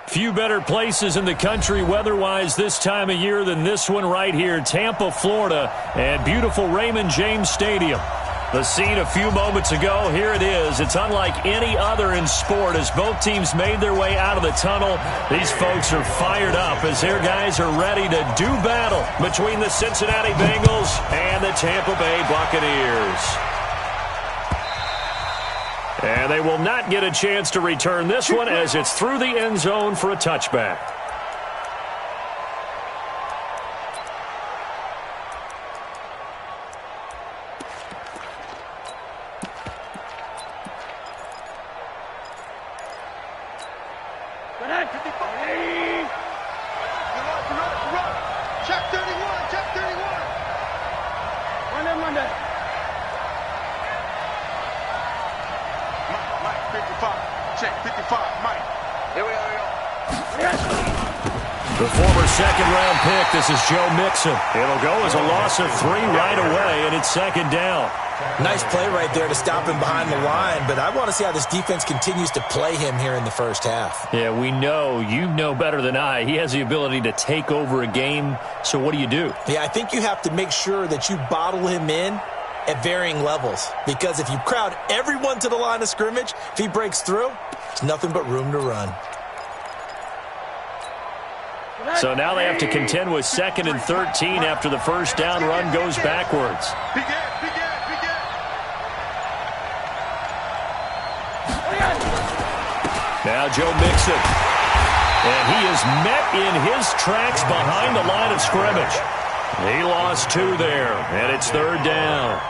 Few better places in the country weather-wise this time of year than this one right here, Tampa, Florida, and beautiful Raymond James Stadium. The scene a few moments ago, here it is. It's unlike any other in sport as both teams made their way out of the tunnel. These folks are fired up as their guys are ready to do battle between the Cincinnati Bengals and the Tampa Bay Buccaneers. And they will not get a chance to return this one as it's through the end zone for a touchback. The former second-round pick, this is Joe Mixon. It'll go as a loss of 3 right away, and it's second down. Nice play right there to stop him behind the line, but I want to see how this defense continues to play him here in the first half. Yeah, we know, you know better than I, he has the ability to take over a game, so what do you do? Yeah, I think you have to make sure that you bottle him in at varying levels, because if you crowd everyone to the line of scrimmage, if he breaks through, there's nothing but room to run. So now they have to contend with 2nd and 13 after the first down run goes backwards. Now Joe Mixon. And he is met in his tracks behind the line of scrimmage. He lost 2 there, and it's 3rd down.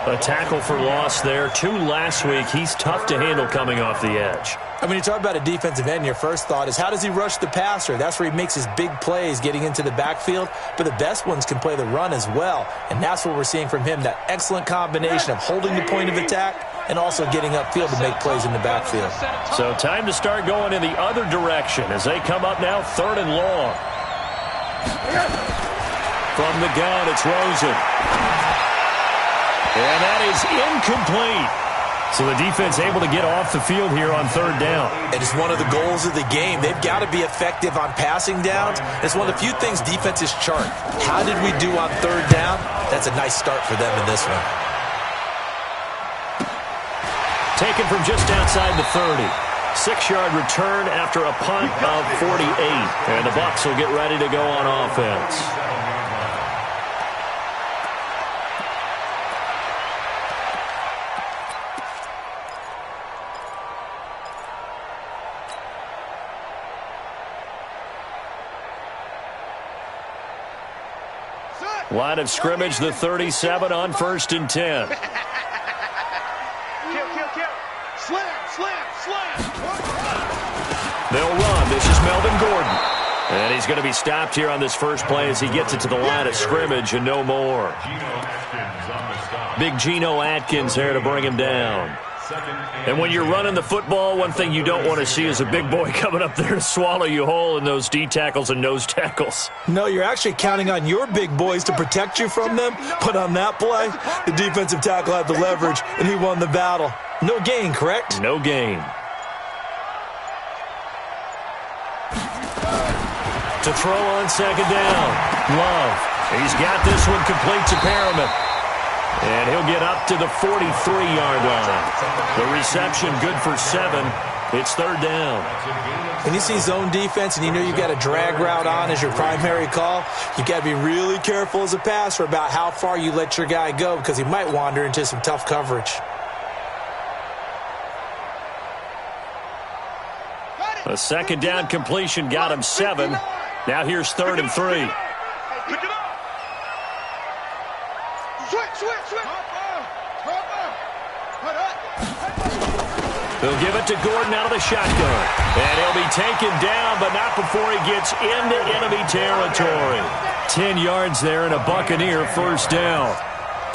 A tackle for loss there. 2 last week. He's tough to handle coming off the edge. When you talk about a defensive end, your first thought is how does he rush the passer? That's where he makes his big plays getting into the backfield. But the best ones can play the run as well. And that's what we're seeing from him, that excellent combination of holding the point of attack and also getting upfield to make plays in the backfield. So time to start going in the other direction as they come up now 3rd and long. From the gun, it's Rosen. And that is incomplete. So the defense able to get off the field here on 3rd down. It is one of the goals of the game. They've got to be effective on passing downs. It's one of the few things defenses chart. How did we do on 3rd down? That's a nice start for them in this one. Taken from just outside the 30. 6-yard return after a punt of 48. And the Bucs will get ready to go on offense. Line of scrimmage, the 37 on 1st and 10. They'll run. This is Melvin Gordon. And he's going to be stopped here on this first play as he gets it to the line of scrimmage and no more. Big Geno Atkins there to bring him down. And when you're running the football, one thing you don't want to see is a big boy coming up there to swallow you whole in those D tackles and nose tackles. No, you're actually counting on your big boys to protect you from them. But on that play, the defensive tackle had the leverage, and he won the battle. No gain, correct? No gain. To throw on 2nd down. Love. He's got this one complete to Perriman. And he'll get up to the 43-yard line. The reception good for 7. It's 3rd down. When you see zone defense and you know you've got a drag route on as your primary call, you've got to be really careful as a passer about how far you let your guy go because he might wander into some tough coverage. A 2nd down completion got him 7. Now here's 3rd and 3. They'll give it to Gordon out of the shotgun. And he'll be taken down, but not before he gets into enemy territory. 10 yards there and a Buccaneer first down.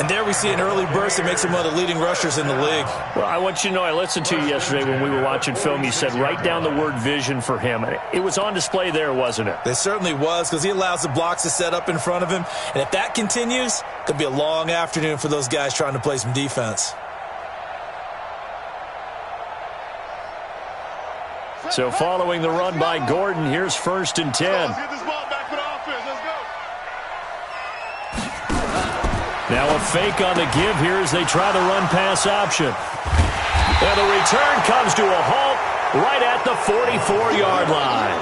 And there we see an early burst that makes him one of the leading rushers in the league. Well, I want you to know, I listened to you yesterday when we were watching film. You said write down the word vision for him. It was on display there, wasn't it? It certainly was because he allows the blocks to set up in front of him. And if that continues, it could be a long afternoon for those guys trying to play some defense. So following the run by Gordon, here's 1st and 10. Let's get this ball back for the offense. Let's go. Now a fake on the give here as they try the run-pass option. And the return comes to a halt right at the 44-yard line.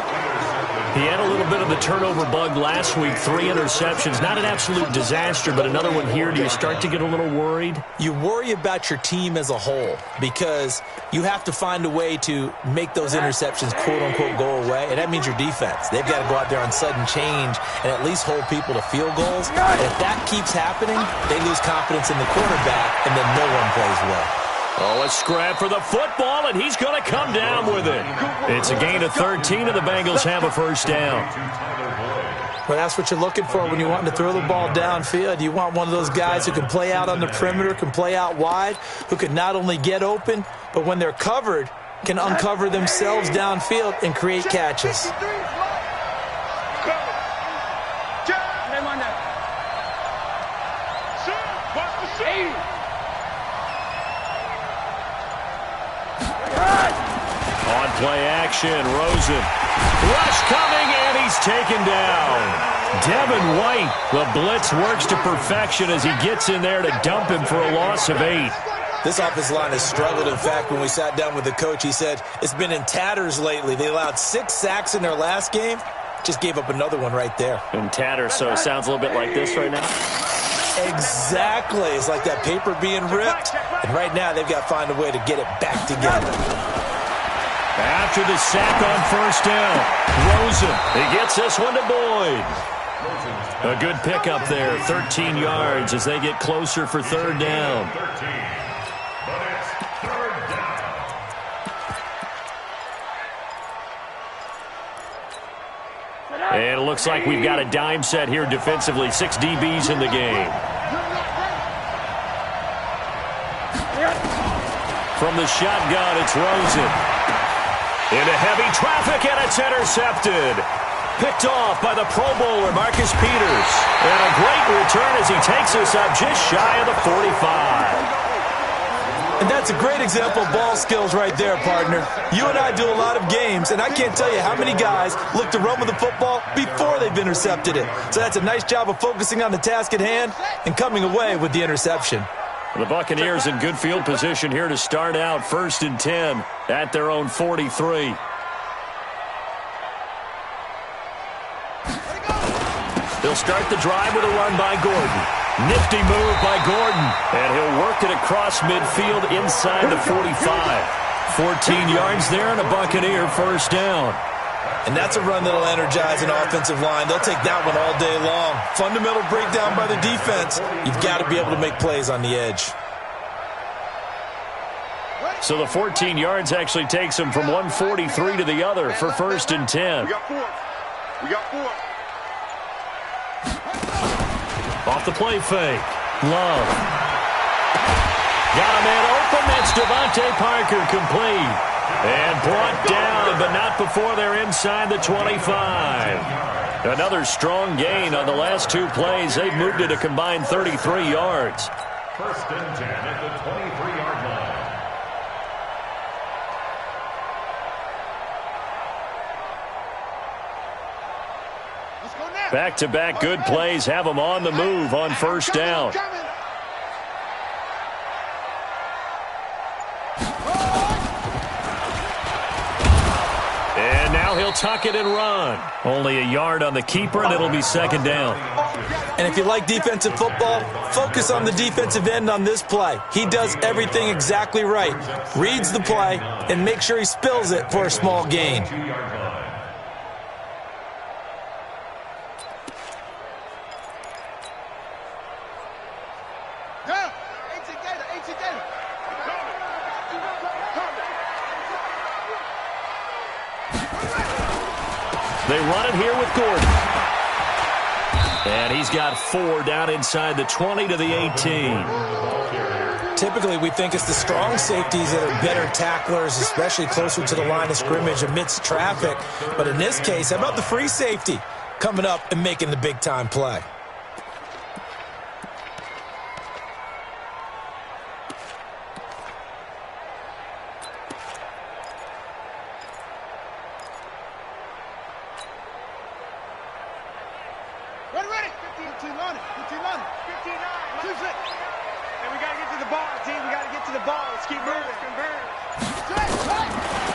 He had a little bit of the turnover bug last week, 3 interceptions. Not an absolute disaster, but another one here. Do you start to get a little worried? You worry about your team as a whole because you have to find a way to make those interceptions, quote-unquote, go away, and that means your defense. They've got to go out there on sudden change and at least hold people to field goals. And if that keeps happening, they lose confidence in the quarterback, and then no one plays well. Oh, a scrap for the football, and he's going to come down with it. It's a gain of 13, and the Bengals have a 1st down. Well, that's what you're looking for when you want to throw the ball downfield. You want one of those guys who can play out on the perimeter, can play out wide, who can not only get open, but when they're covered, can uncover themselves downfield and create catches. On play action, Rosen. Rush coming, and he's taken down. Devin White, the blitz works to perfection as he gets in there to dump him for a loss of 8. This offensive line has struggled. In fact, when we sat down with the coach, he said it's been in tatters lately. They allowed 6 sacks in their last game. Just gave up another one right there. In tatters, so it sounds a little bit like this right now. Exactly. It's like that paper being ripped. And right now, they've got to find a way to get it back together. After the sack on 1st down, Rosen, he gets this one to Boyd. A good pickup there, 13 yards as they get closer for 3rd down. And it looks like we've got a dime set here defensively, 6 DBs in the game. From the shotgun, it's Rosen. Into heavy traffic, and it's intercepted. Picked off by the Pro Bowler, Marcus Peters. And a great return as he takes us up just shy of the 45. And that's a great example of ball skills right there, partner. You and I do a lot of games, and I can't tell you how many guys look to run with the football before they've intercepted it. So that's a nice job of focusing on the task at hand and coming away with the interception. The Buccaneers in good field position here to start out 1st and 10 at their own 43. They'll start the drive with a run by Gordon. Nifty move by Gordon, and he'll work it across midfield inside the 45. 14 yards there and a Buccaneer 1st down. And that's a run that'll energize an offensive line. They'll take that one all day long. Fundamental breakdown by the defense. You've got to be able to make plays on the edge. So the 14 yards actually takes him from 143 to the other for 1st and 10. We got 4. We got 4. Off the play fake. Love. Got a man open. That's Devontae Parker complete. And brought down, but not before they're inside the 25. Another strong gain on the last 2 plays. They've moved it a combined 33 yards. 1st and 10 at the 23-yard line. Back-to-back good plays have them on the move on 1st down. And now he'll tuck it and run. Only a yard on the keeper, and it'll be 2nd down. And if you like defensive football, focus on the defensive end on this play. He does everything exactly right. Reads the play and makes sure he spills it for a small gain. They run it here with Gordon. And he's got 4 down inside the 20 to the 18. Typically, we think it's the strong safeties that are better tacklers, especially closer to the line of scrimmage amidst traffic. But in this case, how about the free safety coming up and making the big-time play? ball, team. We got to get to the ball. Let's keep moving.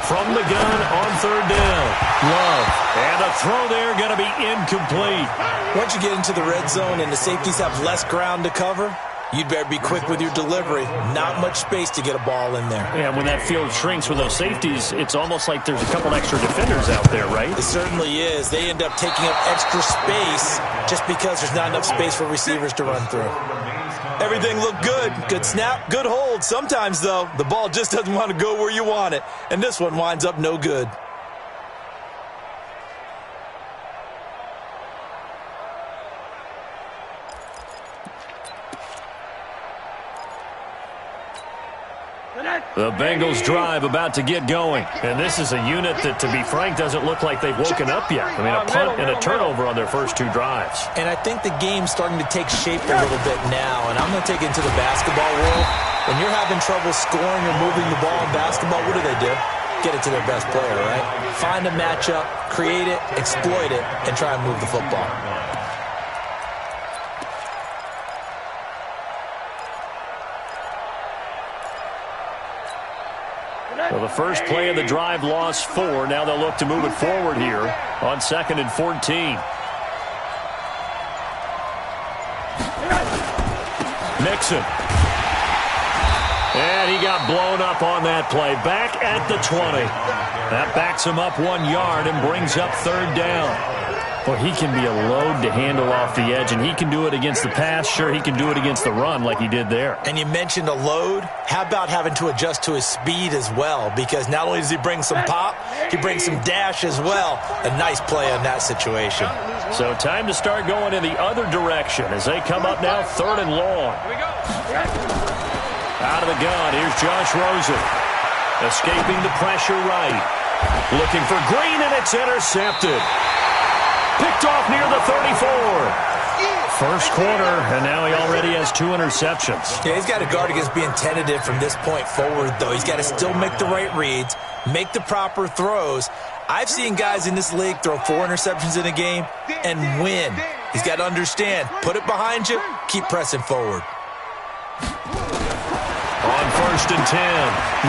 From the gun on third down. Love. And the throw there going to be incomplete. Once you get into the red zone and the safeties have less ground to cover, you'd better be quick with your delivery. Not much space to get a ball in there. Yeah, when that field shrinks with those safeties, it's almost like there's a couple extra defenders out there, right? It certainly is. They end up taking up extra space just because there's not enough space for receivers to run through. Everything looked good. Good snap, good hold. Sometimes, though, the ball just doesn't want to go where you want it. And this one winds up no good. The Bengals drive about to get going. And this is a unit that, to be frank, doesn't look like they've woken up yet. I mean, a punt and a turnover on their first two drives. And I think the game's starting to take shape a little bit now. And I'm going to take it into the basketball world. When you're having trouble scoring or moving the ball in basketball, what do? Get it to their best player, right? Find a matchup, create it, exploit it, and try and move the football. Well, the first play of the drive lost 4. Now they'll look to move it forward here on 2nd and 14. Mixon. And he got blown up on that play. Back at the 20. That backs him up 1 yard and brings up third down. Well, he can be a load to handle off the edge, and he can do it against the pass. Sure, he can do it against the run like he did there. And you mentioned a load. How about having to adjust to his speed as well? Because not only does he bring some pop, he brings some dash as well. A nice play on that situation. So time to start going in the other direction as they come up now 3rd and long. Out of the gun, here's Josh Rosen. Escaping the pressure right. Looking for Green, and it's intercepted. Picked off near the 34. First quarter, and now he already has 2 interceptions. Yeah, he's got to guard against being tentative from this point forward, though. He's got to still make the right reads, make the proper throws. I've seen guys in this league throw 4 interceptions in a game and win. He's got to understand, put it behind you, keep pressing forward. On 1st and 10,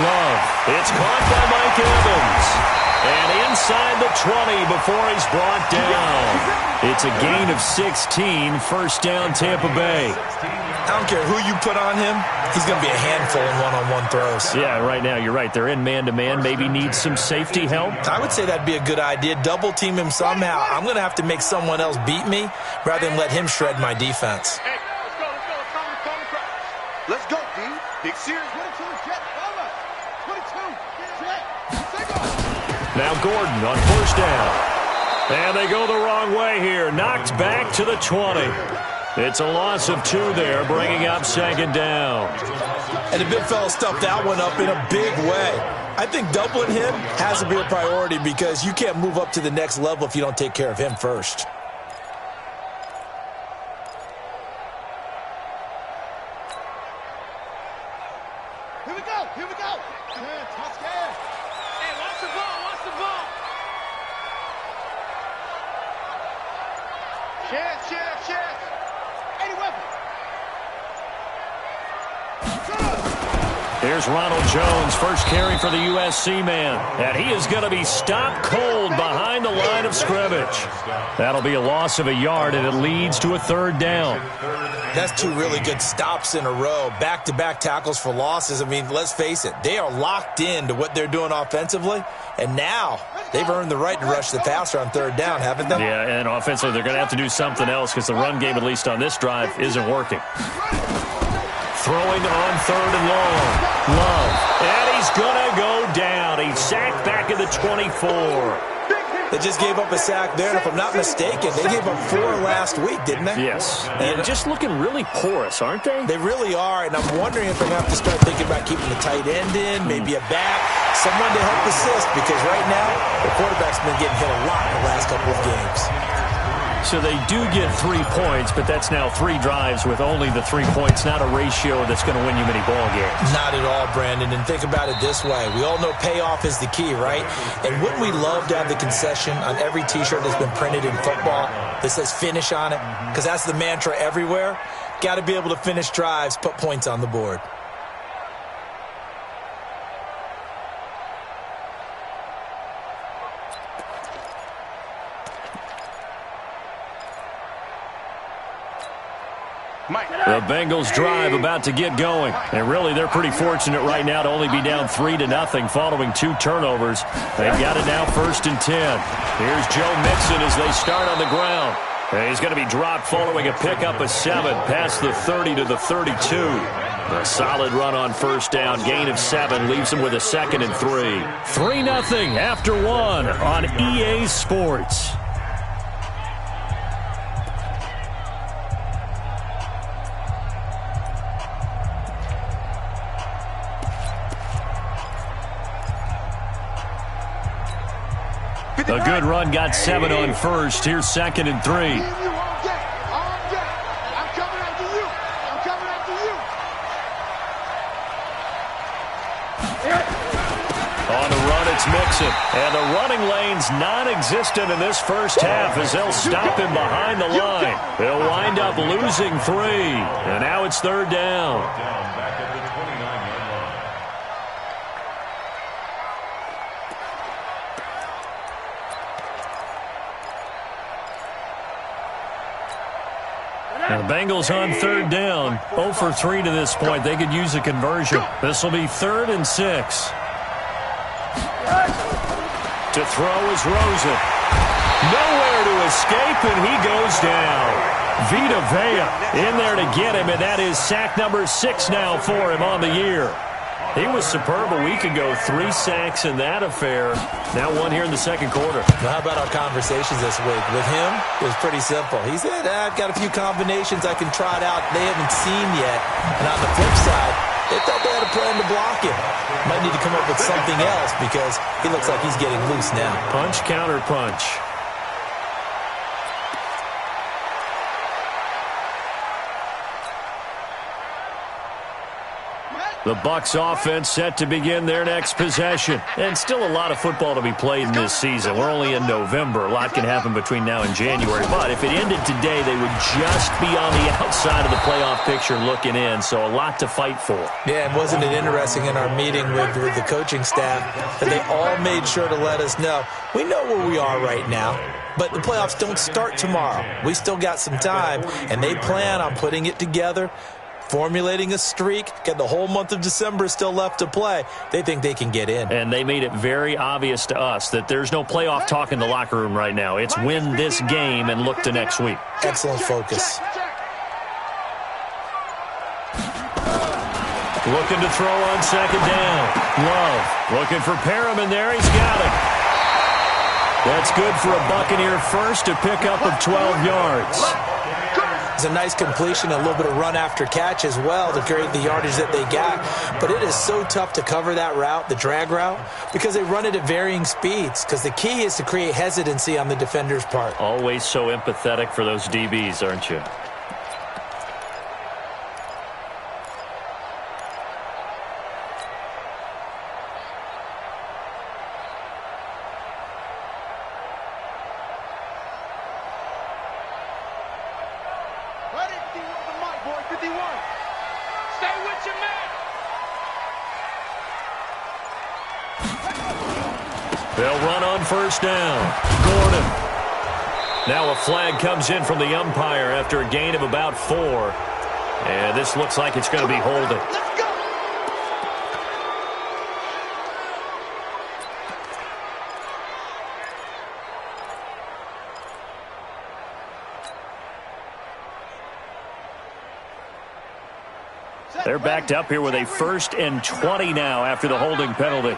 Love. It's caught by Mike Evans. And inside the 20 before he's brought down. It's a gain of 16, first down Tampa Bay. I don't care who you put on him, he's going to be a handful in one-on-one throws. Yeah, right now, you're right. They're in man-to-man, maybe need some safety help. I would say that'd be a good idea. Double team him somehow. I'm going to have to make someone else beat me rather than let him shred my defense. Hey, let's go, D. Big series. 22, jet, over. 22, jet, single. Now Gordon on 1st down. And they go the wrong way here. Knocked back to the 20. It's a loss of 2 there, bringing up 2nd down. And the big fella stuffed that one up in a big way. I think doubling him has to be a priority because you can't move up to the next level if you don't take care of him first. Here we go. Here we go. Touchdown. Hey, watch the ball. Watch the ball. Chance. Any weapon. Here's Ronald Jones, first carry for the USC man. And he is going to be stopped cold behind the line of scrimmage. That'll be a loss of 1 yard, and it leads to a 3rd down. That's 2 really good stops in a row. Back-to-back tackles for losses. I mean, let's face it, they are locked in to what they're doing offensively. And now they've earned the right to rush the passer on 3rd down, haven't they? Yeah, and offensively they're going to have to do something else because the run game, at least on this drive, isn't working. Throwing on 3rd and long. Love. And he's going to go down. He's sacked back at the 24. They just gave up a sack there, and if I'm not mistaken, they gave up 4 last week, didn't they? Yes. And just looking really porous, aren't they? They really are, and I'm wondering if they're going to have to start thinking about keeping the tight end in, maybe a back, someone to help assist, because right now, the quarterback's been getting hit a lot in the last couple of games. So they do get 3 points, but that's now 3 drives with only the 3 points, not a ratio that's going to win you many ball games. Not at all, Brandon, and think about it this way. We all know payoff is the key, right? And wouldn't we love to have the concession on every T-shirt that's been printed in football that says finish on it? Because that's the mantra everywhere. Got to be able to finish drives, put points on the board. The Bengals drive about to get going. And really, they're pretty fortunate right now to only be down 3-0 following 2 turnovers. They've got it now 1st and 10. Here's Joe Mixon as they start on the ground. And he's going to be dropped following a pickup of 7 past the 30 to the 32. A solid run on 1st down. Gain of 7 leaves him with a 2nd and 3. 3-0 after 1 on EA Sports. A good run, got 7 on 1st. Here's 2nd and 3. I'm coming after you. I'm coming after you. On the run, it's Mixon. And the running lane's non-existent in this first half as they'll stop him behind the line. They'll wind up losing 3. And now it's 3rd down. Back at the 29-yard line. Now the Bengals on 3rd down. 0 for 3 to this point. They could use a conversion. This will be 3rd and 6. To throw is Rosen. Nowhere to escape, and he goes down. Vita Vea in there to get him, and that is sack number 6 now for him on the year. He was superb a week ago. 3 sacks in that affair. Now 1 here in the 2nd quarter. Now, how about our conversations this week? With him, it was pretty simple. He said, I've got a few combinations I can try it out they haven't seen yet. And on the flip side, they thought they had a plan to block him. Might need to come up with something else because he looks like he's getting loose now. Punch, counter punch. The Bucs offense set to begin their next possession. And still a lot of football to be played in this season. We're only in November. A lot can happen between now and January. But if it ended today, they would just be on the outside of the playoff picture looking in. So a lot to fight for. Yeah, and wasn't it interesting in our meeting with the coaching staff that they all made sure to let us know, we know where we are right now. But the playoffs don't start tomorrow. We still got some time, and they plan on putting it together, formulating a streak, got the whole month of December still left to play. They think they can get in. And they made it very obvious to us that there's no playoff talk in the locker room right now. It's win this game and look to next week. Excellent focus. Looking to throw on 2nd down. Love looking for Perriman there. He's got it. That's good for a Buccaneer first, a pickup of 12 yards. It's a nice completion, a little bit of run after catch as well to create the yardage that they got. But it is so tough to cover that route, the drag route, because they run it at varying speeds. Because the key is to create hesitancy on the defender's part. Always so empathetic for those DBs, aren't you? They'll run on 1st down. Gordon. Now a flag comes in from the umpire after a gain of about 4. And this looks like it's going to be holding. They're backed up here with a 1st and 20 now after the holding penalty.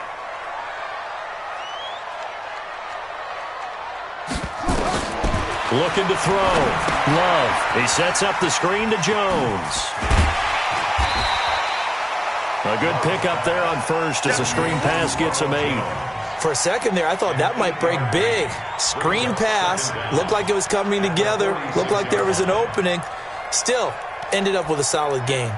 Looking to throw. Love. He sets up the screen to Jones. A good pickup there on 1st as the screen pass gets him 8. For a second there, I thought that might break big. Screen pass. Looked like it was coming together. Looked like there was an opening. Still, ended up with a solid gain.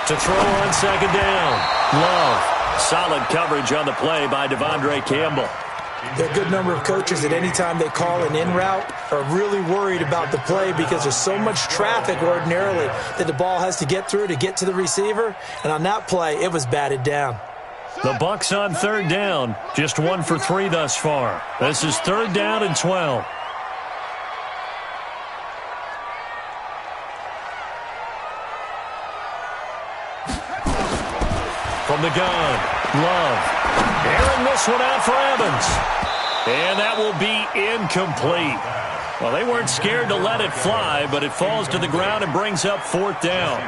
To throw on 2nd down. Love. Solid coverage on the play by Devondre Campbell. There are a good number of coaches that any time they call an in route are really worried about the play because there's so much traffic ordinarily that the ball has to get through to get to the receiver. And on that play, it was batted down. The Bucs on third down. Just 1 for 3 thus far. This is 3rd down and 12. From the gun, Love. Airing this one out for Evans. And that will be incomplete. Well, they weren't scared to let it fly, but it falls to the ground and brings up 4th down.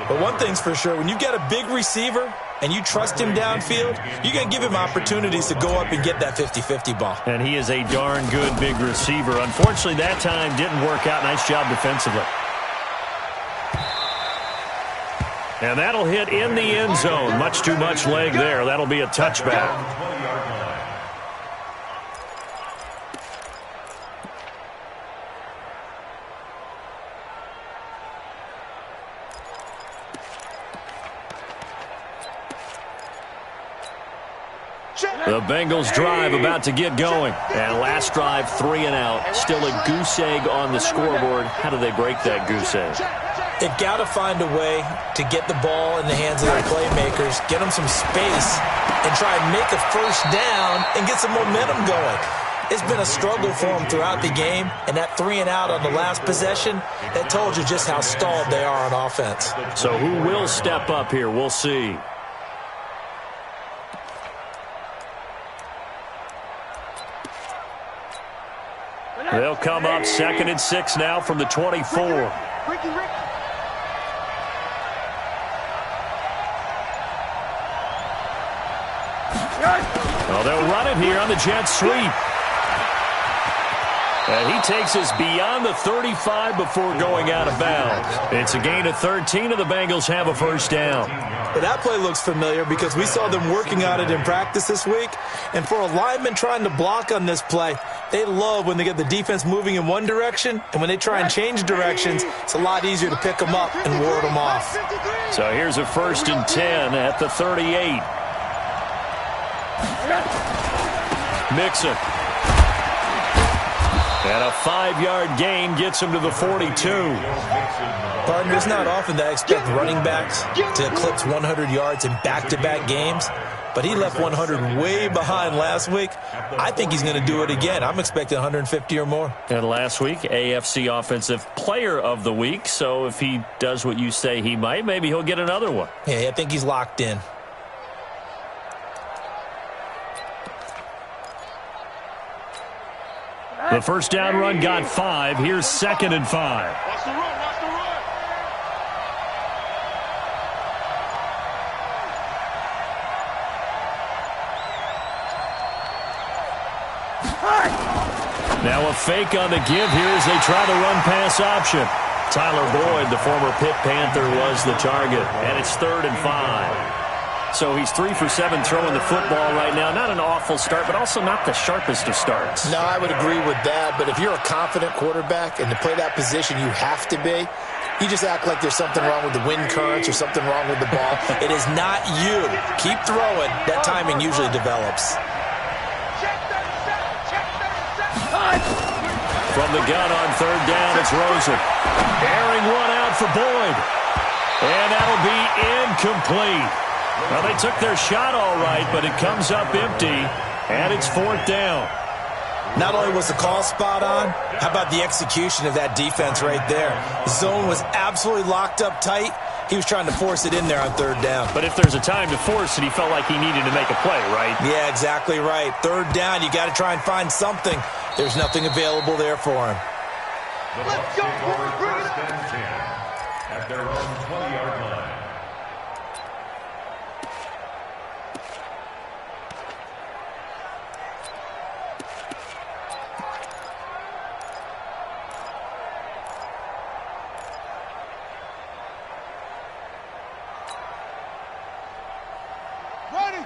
But one thing's for sure, when you get a big receiver and you trust him downfield, you're going to give him opportunities to go up and get that 50-50 ball. And he is a darn good big receiver. Unfortunately, that time didn't work out. Nice job defensively. And that'll hit in the end zone. Much too much leg there. That'll be a touchback. The Bengals drive about to get going. And last drive, 3 and out. Still a goose egg on the scoreboard. How do they break that goose egg? They've got to find a way to get the ball in the hands of their playmakers, get them some space, and try and make a first down and get some momentum going. It's been a struggle for them throughout the game, and that 3 and out on the last possession, that told you just how stalled they are on offense. So who will step up here? We'll see. They'll come up 2nd and 6 now from the 24. Well, they'll run it here on the jet sweep. And he takes us beyond the 35 before going out of bounds. It's a gain of 13, and the Bengals have a first down. Well, that play looks familiar because we saw them working on it in practice this week. And for a lineman trying to block on this play, they love when they get the defense moving in one direction, and when they try and change directions, it's a lot easier to pick them up and ward them off. So here's a 1st and 10 at the 38. Mixon. And a 5-yard gain gets him to the 42. Partner, it's not often that I expect running backs to eclipse 100 yards in back-to-back games, but he left 100 way behind last week. I think he's going to do it again. I'm expecting 150 or more. And last week, AFC Offensive Player of the Week. So if he does what you say he might, maybe he'll get another one. Yeah, I think he's locked in. The first down run got 5. Here's 2nd and 5. Watch the run, watch the run. Now a fake on the give here as they try the run-pass option. Tyler Boyd, the former Pitt Panther, was the target. And it's 3rd and 5. So he's 3 for 7 throwing the football right now. Not an awful start, but also not the sharpest of starts. No, I would agree with that. But if you're a confident quarterback and to play that position you have to be, you just act like there's something wrong with the wind currents or something wrong with the ball. It is not you. Keep throwing. That timing usually develops. From the gun on 3rd down, it's Rosen. Airing one out for Boyd. And that'll be incomplete. Well, they took their shot all right, but it comes up empty, and it's 4th down. Not only was the call spot on, how about the execution of that defense right there? The zone was absolutely locked up tight. He was trying to force it in there on 3rd down. But if there's a time to force it, he felt like he needed to make a play, right? Yeah, exactly right. 3rd down, you got to try and find something. There's nothing available there for him. Let's go, bring it up. At their own 20-yard line.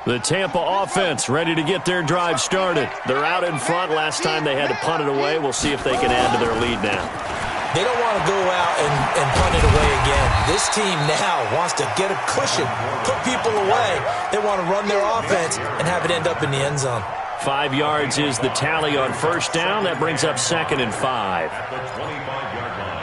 The Tampa offense ready to get their drive started. They're out in front. Last time they had to punt it away. We'll see if they can add to their lead now. They don't want to go out and punt it away again. This team now wants to get a cushion, put people away. They want to run their offense and have it end up in the end zone. 5 yards is the tally on first down. That brings up 2nd and 5. At the 25-yard line.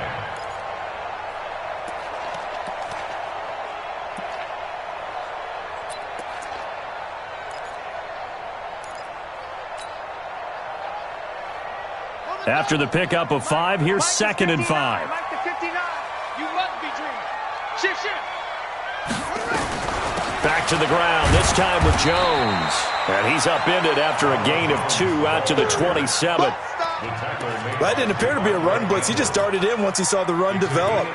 After the pickup of 5, here's 2nd and 5. Mike to 59. You must be dreaming. Shift, shift. Back to the ground, this time with Jones. And he's upended after a gain of 2 out to the 27. That didn't appear to be a run blitz. He just darted in once he saw the run develop.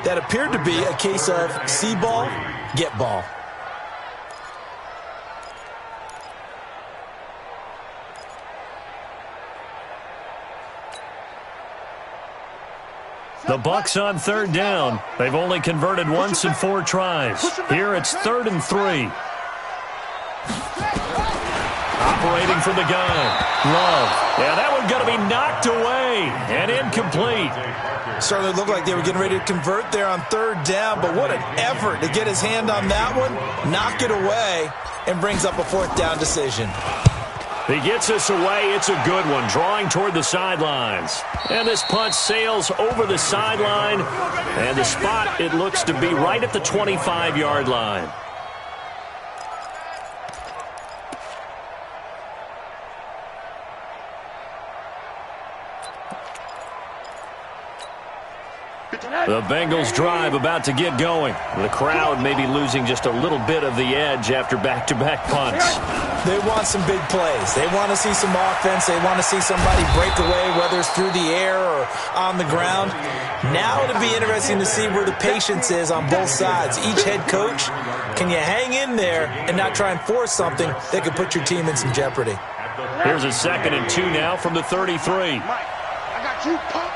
That appeared to be a case of see ball, get ball. The Bucs on 3rd down. They've only converted once in 4 tries. Here it's 3rd and 3. Operating from the gun. Love. Yeah, that one's going to be knocked away and incomplete. Certainly looked like they were getting ready to convert there on 3rd down, but what an effort to get his hand on that one, knock it away, and brings up a 4th down decision. He gets us away. It's a good one, drawing toward the sidelines. And this punt sails over the sideline. And the spot, it looks to be right at the 25-yard line. The Bengals drive about to get going. The crowd may be losing just a little bit of the edge after back-to-back punts. They want some big plays. They want to see some offense. They want to see somebody break away, whether it's through the air or on the ground. Now it'll be interesting to see where the patience is on both sides. Each head coach, can you hang in there and not try and force something that could put your team in some jeopardy? Here's a 2nd and 2 now from the 33. Mike, I got you pumped.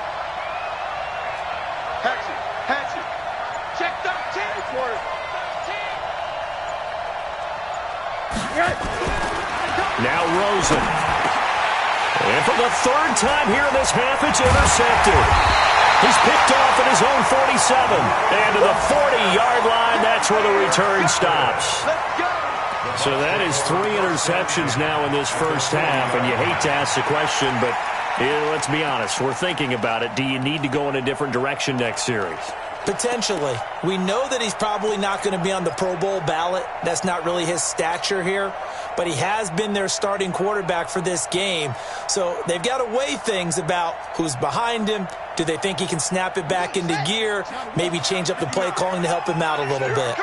Hatchet. Check 13. Now Rosen. And for the 3rd time here in this half, it's intercepted. He's picked off at his own 47. And to the 40-yard line, that's where the return stops. So that is 3 interceptions now in this first half. And you hate to ask the question, but let's be honest. We're thinking about it. Do you need to go in a different direction next series? Potentially. We know that he's probably not going to be on the Pro Bowl ballot. That's not really his stature here. But he has been their starting quarterback for this game. So they've got to weigh things about who's behind him. Do they think he can snap it back into gear? Maybe change up the play calling to help him out a little bit.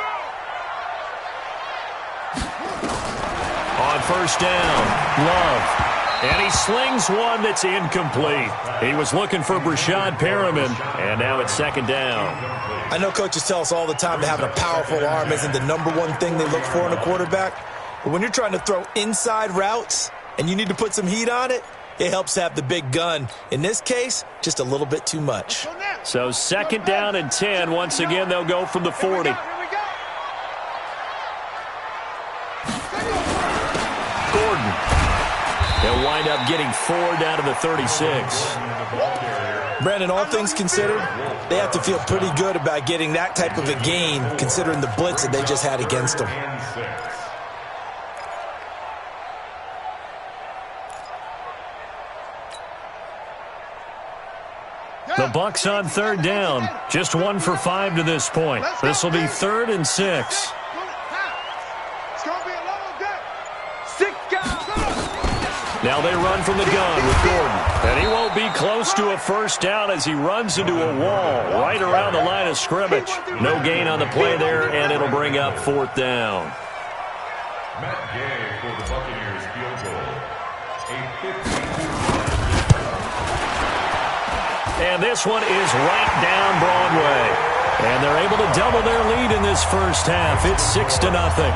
On first down, Love. And he slings one that's incomplete. He was looking for Brashad Perriman, and now it's 2nd down. I know coaches tell us all the time that having a powerful arm isn't the #1 thing they look for in a quarterback. But when you're trying to throw inside routes and you need to put some heat on it, it helps to have the big gun. In this case, just a little bit too much. So 2nd down and 10. Once again, they'll go from the 40. Gordon. They'll wind up getting 4 down to the 36. Brandon, all things considered, they have to feel pretty good about getting that type of a gain considering the blitz that they just had against them. The Bucs on 3rd down. Just 1 for 5 to this point. This will be 3rd and 6. Now they run from the gun with Gordon. And he won't be close to a first down as he runs into a wall right around the line of scrimmage. No gain on the play there, and it'll bring up 4th down. Matt Gay for the Buccaneers field goal. A 52. And this one is right down Broadway. And they're able to double their lead in this first half. It's 6-0.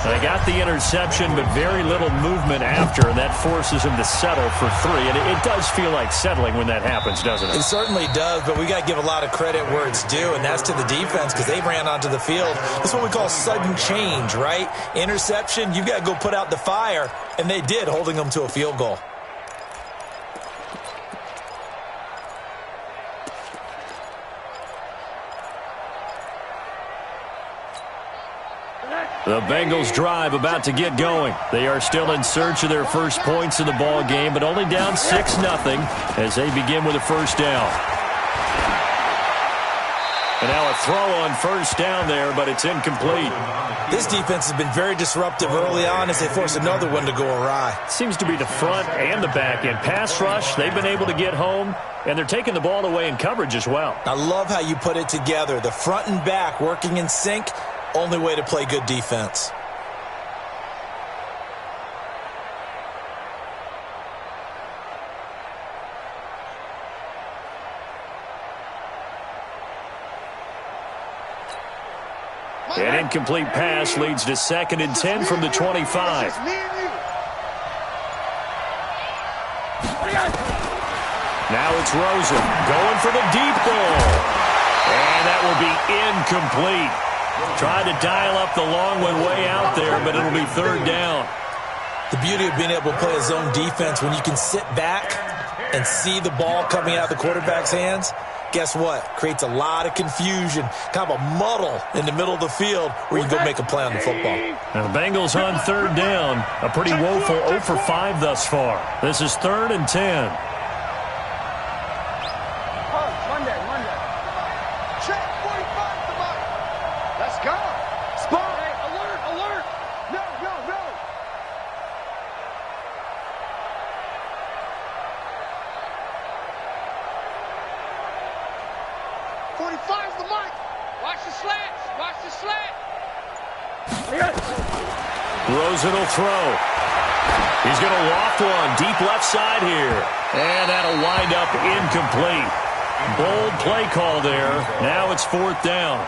They got the interception, but very little movement after, and that forces him to settle for 3. And it does feel like settling when that happens, doesn't it? It certainly does, but we got to give a lot of credit where it's due, and that's to the defense because they ran onto the field. That's what we call sudden change, right? Interception, you've got to go put out the fire, and they did, holding them to a field goal. The Bengals drive about to get going. They are still in search of their first points of the ball game, but only down 6-0 as they begin with a first down. And now a throw on first down there, but it's incomplete. This defense has been very disruptive early on as they force another one to go awry. Seems to be the front and the back end. Pass rush, they've been able to get home, and they're taking the ball away in coverage as well. I love how you put it together. The front and back working in sync, only way to play good defense. An incomplete pass leads to 2nd and 10 from the 25. Now it's Rosen going for the deep ball. And that will be incomplete. Tried to dial up the long one way out there, but it'll be 3rd down. The beauty of being able to play a zone defense when you can sit back and see the ball coming out of the quarterback's hands, guess what? Creates a lot of confusion, kind of a muddle in the middle of the field where you go make a play on the football. Now the Bengals on 3rd down. A pretty woeful 0 for 5 thus far. This is 3rd and 10. Monday. Check 45 the mark. Let's go. Spot. Hey, alert. No. 45's the mark. Watch the slats. Rosen will throw. He's going to loft one deep left side here. And that'll wind up incomplete. Bold play call there. Now it's 4th down.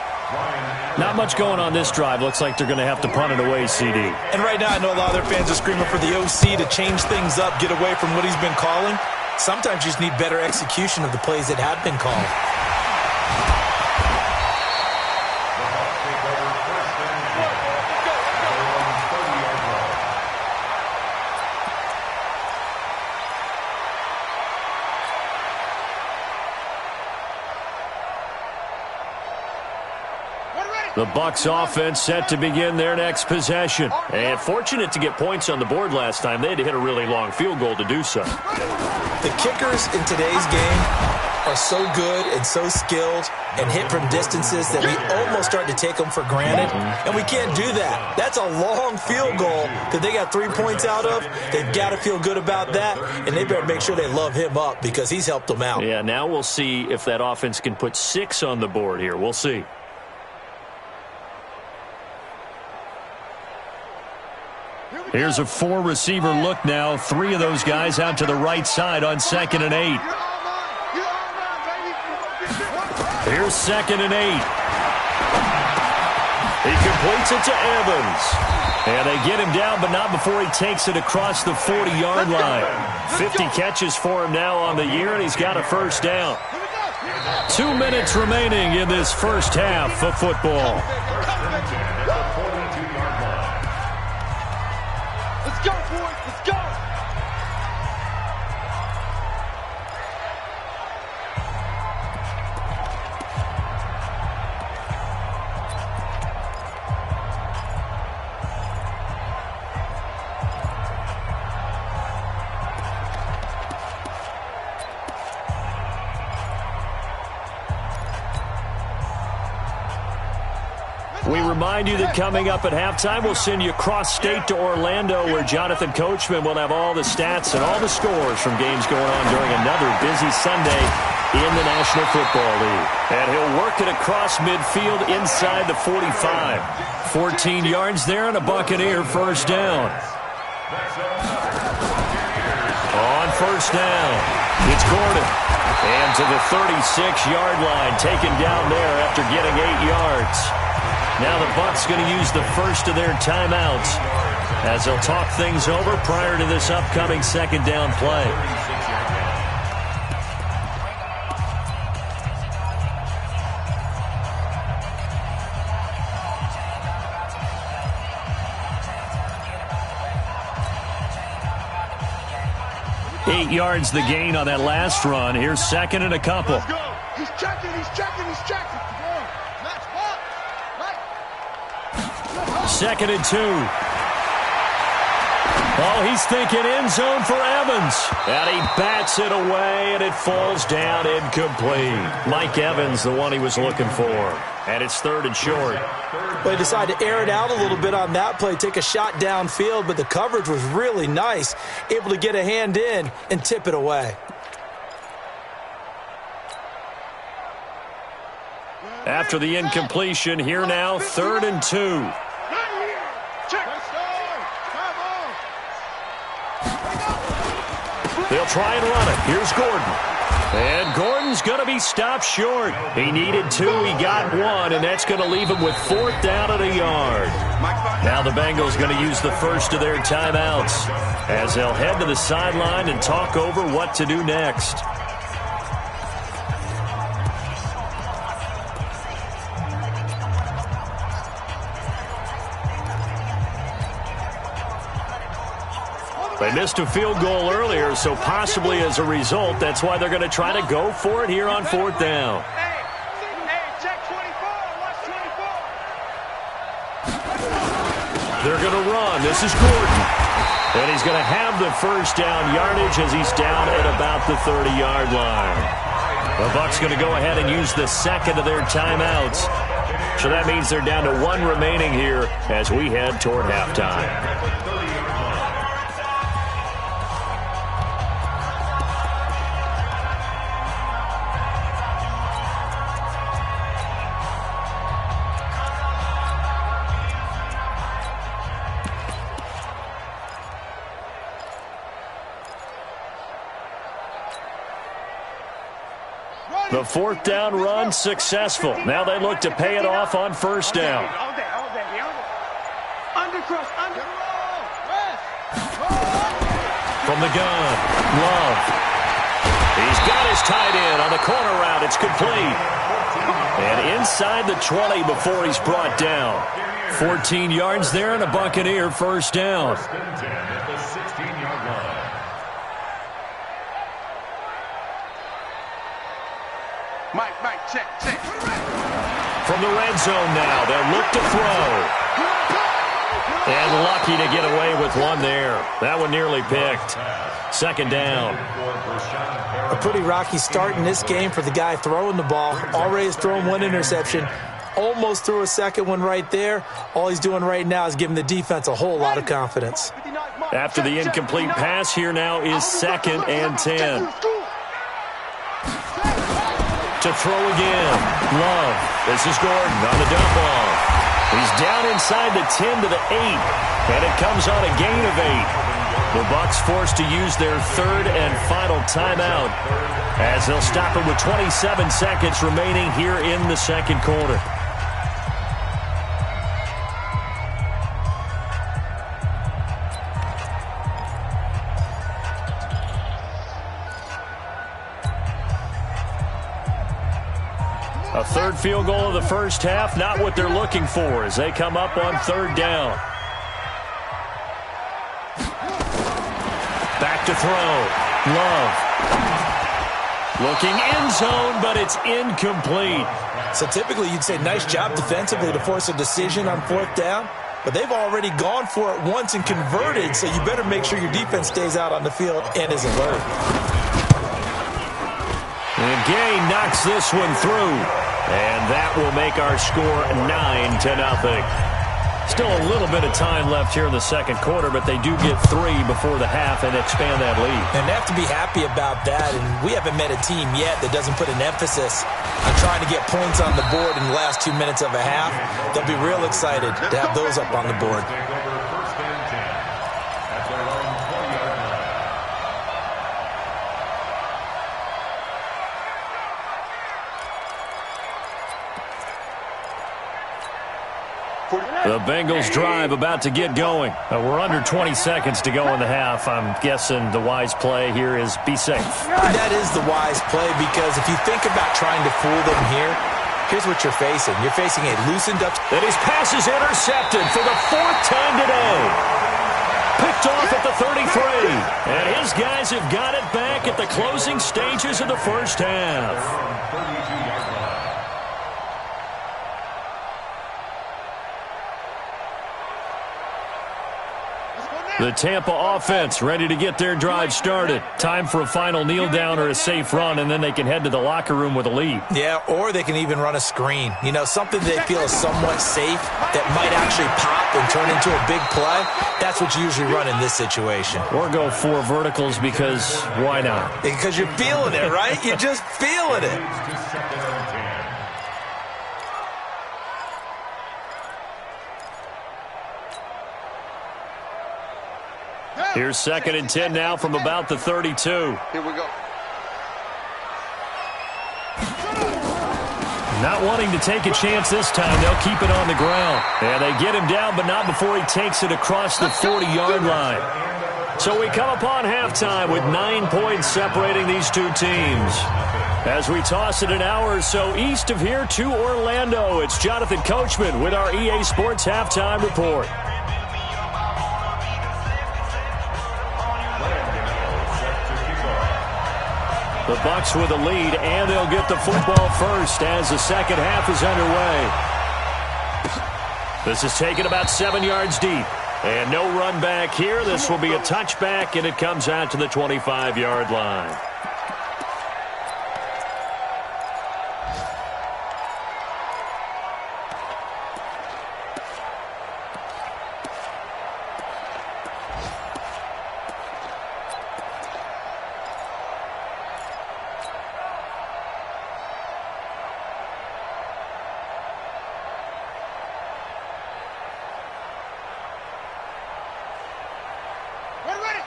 Not much going on this drive. Looks like they're going to have to punt it away, CD. And right now I know a lot of their fans are screaming for the OC to change things up, get away from what he's been calling. Sometimes you just need better execution of the plays that have been called. The Bucs offense set to begin their next possession. And fortunate to get points on the board last time. They had to hit a really long field goal to do so. The kickers in today's game are so good and so skilled and hit from distances that we almost start to take them for granted. And we can't do that. That's a long field goal that they got 3 points out of. They've got to feel good about that, and they better make sure they love him up because he's helped them out. Yeah, now we'll see if that offense can put 6 on the board here. We'll see. Here's a 4-receiver look now. 3 of those guys out to the right side on 2nd and 8. Here's 2nd and 8. He completes it to Evans. And they get him down, but not before he takes it across the 40-yard line. 50 catches for him now on the year, and he's got a first down. 2 minutes remaining in this first half of football. Let's go, boys. Let's go. We remind you that coming up at halftime, we'll send you cross-state to Orlando, where Jonathan Coachman will have all the stats and all the scores from games going on during another busy Sunday in the National Football League. And he'll work it across midfield inside the 45. 14 yards there and a Buccaneer first down. On first down, it's Gordon. And to the 36-yard line, taken down there after getting 8 yards. Now the Bucs going to use the first of their timeouts as they'll talk things over prior to this upcoming 2nd down play. Eight yards the gain on that last run. Here's 2nd and a couple. Let's go. He's checking. Let's go. 2nd and 2. Oh, he's thinking end zone for Evans. And he bats it away, and it falls down incomplete. Mike Evans, the one he was looking for. And it's 3rd and short. Well, he decided to air it out a little bit on that play, take a shot downfield, but the coverage was really nice. Able to get a hand in and tip it away. After the incompletion, here now, 3rd and 2. They'll try and run it. Here's Gordon. And Gordon's going to be stopped short. He needed 2. He got 1, and that's going to leave him with 4th down at a yard. Now the Bengals going to use the first of their timeouts as they'll head to the sideline and talk over what to do next. They missed a field goal earlier, so possibly as a result, that's why they're going to try to go for it here on 4th down. Check 24. Watch 24. They're going to run. This is Gordon. And he's going to have the first down yardage as he's down at about the 30-yard line. The Bucs going to go ahead and use the second of their timeouts. So that means they're down to 1 remaining here as we head toward halftime. The 4th down run successful. Now they look to pay it off on 1st down. From the gun, Love. He's got his tight end on the corner route. It's complete. And inside the 20 before he's brought down. 14 yards there and a Buccaneer first down. Mike, check. From the red zone now, they'll look to throw. And lucky to get away with one there. That one nearly picked. 2nd down. A pretty rocky start in this game for the guy throwing the ball. Already has thrown 1 interception. Almost threw a second one right there. All he's doing right now is giving the defense a whole lot of confidence. After the incomplete pass, here now is 2nd and 10. To throw again. Love. This is Gordon on the dump off. He's down inside the 10 to the 8. And it comes on a gain of 8. The Bucs forced to use their 3rd and final timeout as they'll stop it with 27 seconds remaining here in the 2nd quarter. A 3rd field goal of the first half, not what they're looking for as they come up on 3rd down. Back to throw. Love. Looking end zone, but it's incomplete. So typically you'd say nice job defensively to force a decision on 4th down, but they've already gone for it once and converted, so you better make sure your defense stays out on the field and is alert. And Gay knocks this one through. And that will make our score 9-0. Still a little bit of time left here in the 2nd quarter, but they do get 3 before the half and expand that lead. And they have to be happy about that. And we haven't met a team yet that doesn't put an emphasis on trying to get points on the board in the last 2 minutes of a half. They'll be real excited to have those up on the board. The Bengals drive about to get going. We're under 20 seconds to go in the half. I'm guessing the wise play here is be safe. That is the wise play because if you think about trying to fool them here, here's what you're facing. You're facing a loosened up. And his pass is intercepted for the 4th time today. Picked off at the 33. And his guys have got it back at the closing stages of the first half. The Tampa offense ready to get their drive started. Time for a final kneel down or a safe run, and then they can head to the locker room with a lead. Yeah, or they can even run a screen. You know, something they feel is somewhat safe that might actually pop and turn into a big play. That's what you usually run in this situation. Or go 4 verticals because why not? Because you're feeling it, right? You're just feeling it. Here's 2nd and 10 now from about the 32. Here we go. Not wanting to take a chance this time, they'll keep it on the ground. And they get him down, but not before he takes it across the 40-yard line. So we come upon halftime with 9 points separating these two teams. As we toss it an hour or so east of here to Orlando, it's Jonathan Coachman with our EA Sports Halftime Report. The Bucs with a lead, and they'll get the football first as the second half is underway. This is taken about 7 yards deep. And no run back here. This will be a touchback, and it comes out to the 25-yard line.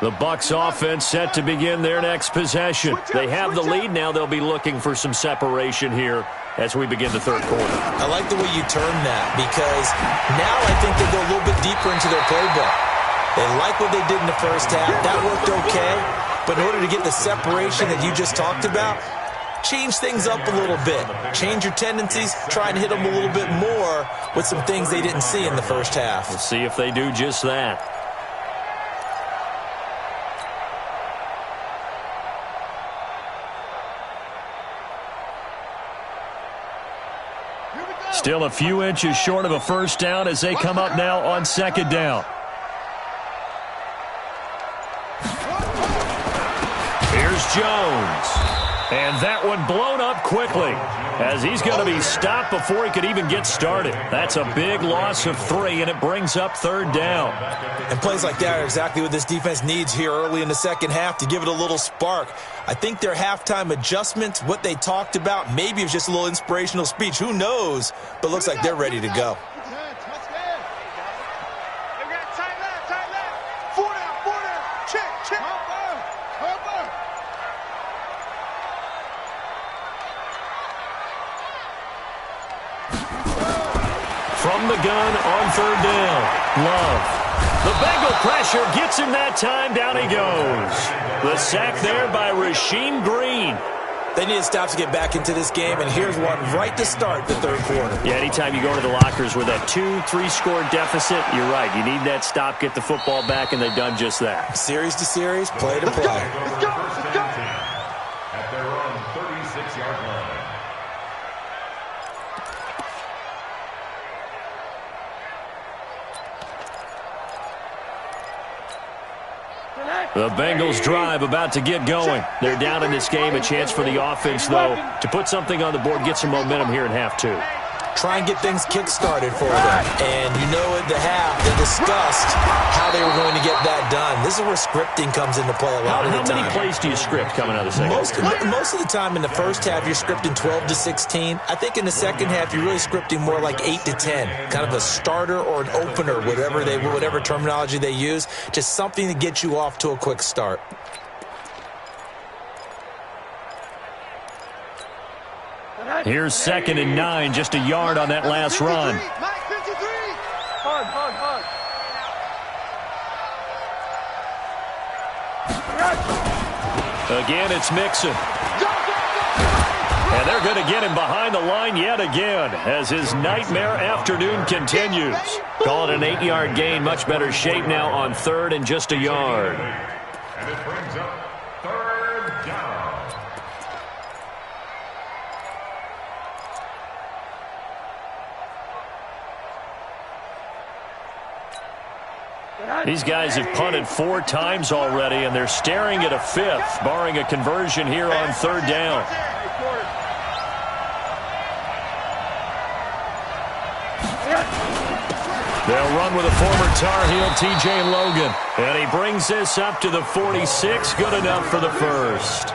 The Bucs offense set to begin their next possession. They have the lead. Now they'll be looking for some separation here as we begin the third quarter. I like the way you term that because now I think they go a little bit deeper into their playbook. They like what they did in the first half. That worked okay. But in order to get the separation that you just talked about, change things up a little bit. Change your tendencies. Try and hit them a little bit more with some things they didn't see in the first half. We'll see if they do just that. Still a few inches short of a first down as they come up now on 2nd down. Here's Jones. And that one blown up quickly as he's going to be stopped before he could even get started. That's a big loss of 3, and it brings up 3rd down. And plays like that are exactly what this defense needs here early in the second half to give it a little spark. I think their halftime adjustments, what they talked about, maybe it was just a little inspirational speech. Who knows? But looks like they're ready to go. From the gun on 3rd down, Love. The Bengal pressure gets him that time. Down he goes. The sack there by Rasheem Green. They need to stop to get back into this game, and here's one right to start the third quarter. Yeah, anytime you go to the lockers with that 2-3 score deficit, you're right. You need that stop, get the football back, and they've done just that. Series to series, play to play. Let's go. At their own 36-yard line. The Bengals drive about to get going. They're down in this game. A chance for the offense, though, to put something on the board, get some momentum here in half 2. Try and get things kick-started for them. And you know at the half, they discussed how they were going to get that done. This is where scripting comes into play a lot of the time. How many plays do you script coming out of the second half? Most of the time in the first half, you're scripting 12 to 16. I think in the second half, you're really scripting more like 8 to 10. Kind of a starter or an opener, whatever terminology they use. Just something to get you off to a quick start. Here's 2nd and 9, just a yard on that last run. Again, it's Mixon. And they're going to get him behind the line yet again as his nightmare afternoon continues. Call it an 8-yard gain, much better shape now on 3rd and just a yard. And it brings up 3rd down. These guys have punted 4 times already, and they're staring at a 5th, barring a conversion here on 3rd down. They'll run with a former Tar Heel, T.J. Logan. And he brings this up to the 46. Good enough for the first.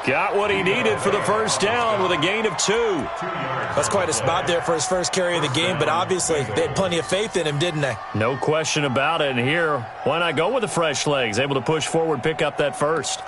Got what he needed for the first down with a gain of 2. That's quite a spot there for his first carry of the game, but obviously they had plenty of faith in him, didn't they? No question about it. And here, why not go with the fresh legs? Able to push forward, pick up that first.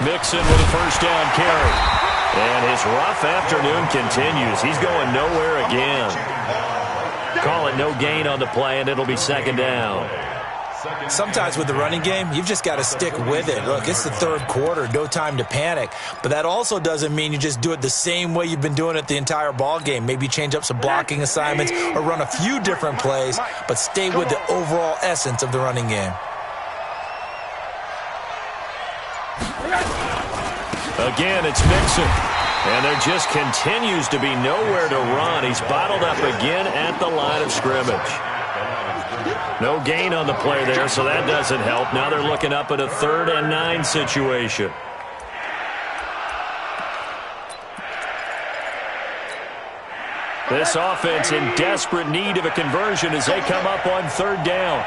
Mixon with a first down carry. And his rough afternoon continues. He's going nowhere again. Call it no gain on the play, and it'll be 2nd down. Sometimes with the running game, you've just got to stick with it. Look, it's the 3rd quarter, no time to panic. But that also doesn't mean you just do it the same way you've been doing it the entire ball game. Maybe change up some blocking assignments or run a few different plays, but stay with the overall essence of the running game. Again, it's Mixon. And there just continues to be nowhere to run. He's bottled up again at the line of scrimmage. No gain on the play there, so that doesn't help. Now they're looking up at a 3rd and 9 situation. This offense in desperate need of a conversion as they come up on 3rd down.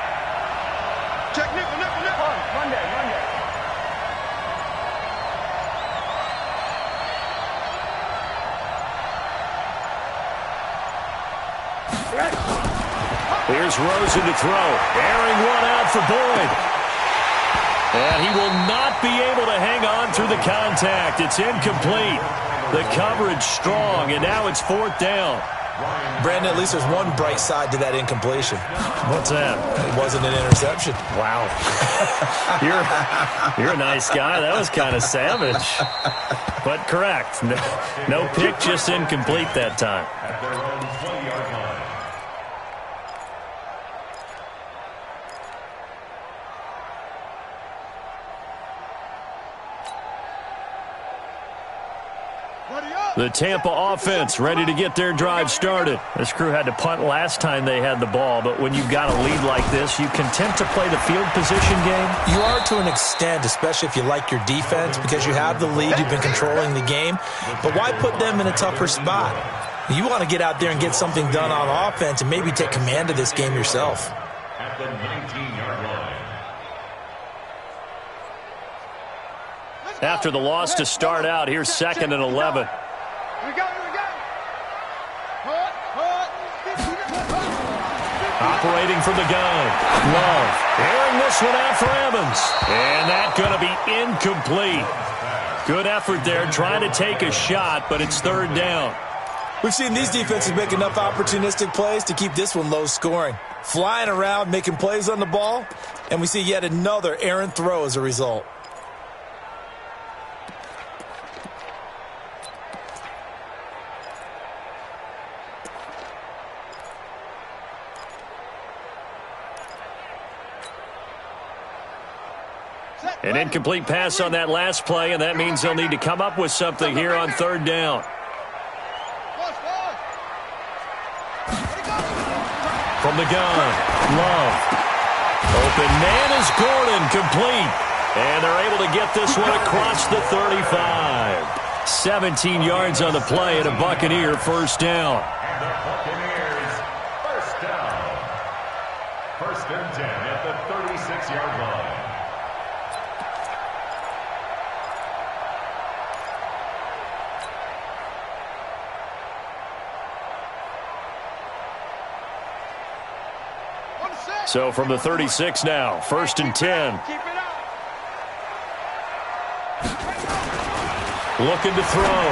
Check nickel, nickel, nickel. Monday. Here's Rosen to throw. Airing one out for Boyd. And he will not be able to hang on through the contact. It's incomplete. The coverage strong, and now it's 4th down. Brandon, at least there's one bright side to that incompletion. What's that? It wasn't an interception. Wow. You're a nice guy. That was kind of savage. But correct. No pick, just incomplete that time. At their own 20-yard line. The Tampa offense ready to get their drive started. This crew had to punt last time they had the ball, but when you've got a lead like this, you content to play the field position game? You are to an extent, especially if you like your defense, because you have the lead, you've been controlling the game. But why put them in a tougher spot? You want to get out there and get something done on offense and maybe take command of this game yourself. At the 19-yard line. After the loss to start out, here's 2nd and 11. Here we go. Operating from the gun. Love. Airing this one out for Evans. And that's going to be incomplete. Good effort there, trying to take a shot, but it's 3rd down. We've seen these defenses make enough opportunistic plays to keep this one low scoring. Flying around, making plays on the ball, and we see yet another errant throw as a result. An incomplete pass on that last play, and that means they'll need to come up with something here on 3rd down. From the gun, Love. Open man is Gordon, complete. And they're able to get this one across the 35. 17 yards on the play and a Buccaneer first down. And the Buccaneers first down. 1st and 10 at the 36-yard line. So from the 36 now, 1st and 10. Looking to throw.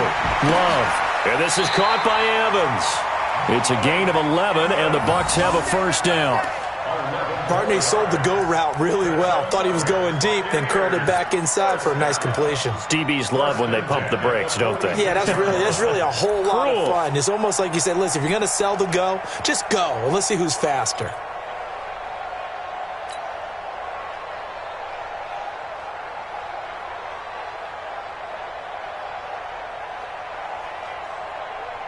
Love. And this is caught by Evans. It's a gain of 11, and the Bucs have a first down. Barney sold the go route really well. Thought he was going deep, then curled it back inside for a nice completion. DBs love when they pump the brakes, don't they? Yeah, that's really a whole lot of fun. It's almost like you said, listen, if you're going to sell the go, just go. And let's see who's faster.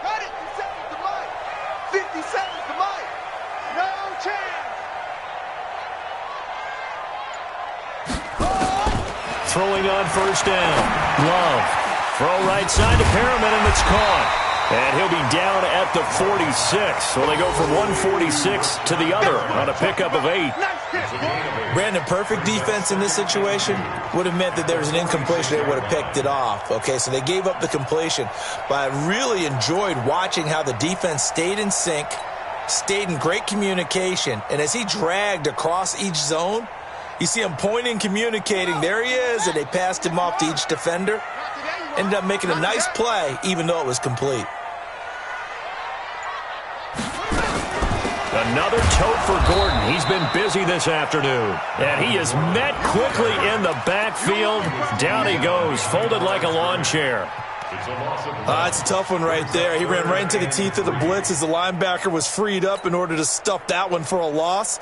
Got it. 50 seconds to Mike. 50 seconds to Mike. No chance. Throwing on first down. Love. Throw right side to Perriman, and it's caught. And he'll be down at the 46. So they go from 146 to the other on a pickup of 8. Brandon, perfect defense in this situation would have meant that there was an incompletion. They would have picked it off. Okay, so they gave up the completion. But I really enjoyed watching how the defense stayed in sync, stayed in great communication. And as he dragged across each zone, you see him pointing, communicating. There he is, and they passed him off to each defender. Ended up making a nice play, even though it was complete. Another tote for Gordon. He's been busy this afternoon. And he is met quickly in the backfield. Down he goes, folded like a lawn chair. It's a tough one right there. He ran right into the teeth of the blitz as the linebacker was freed up in order to stuff that one for a loss.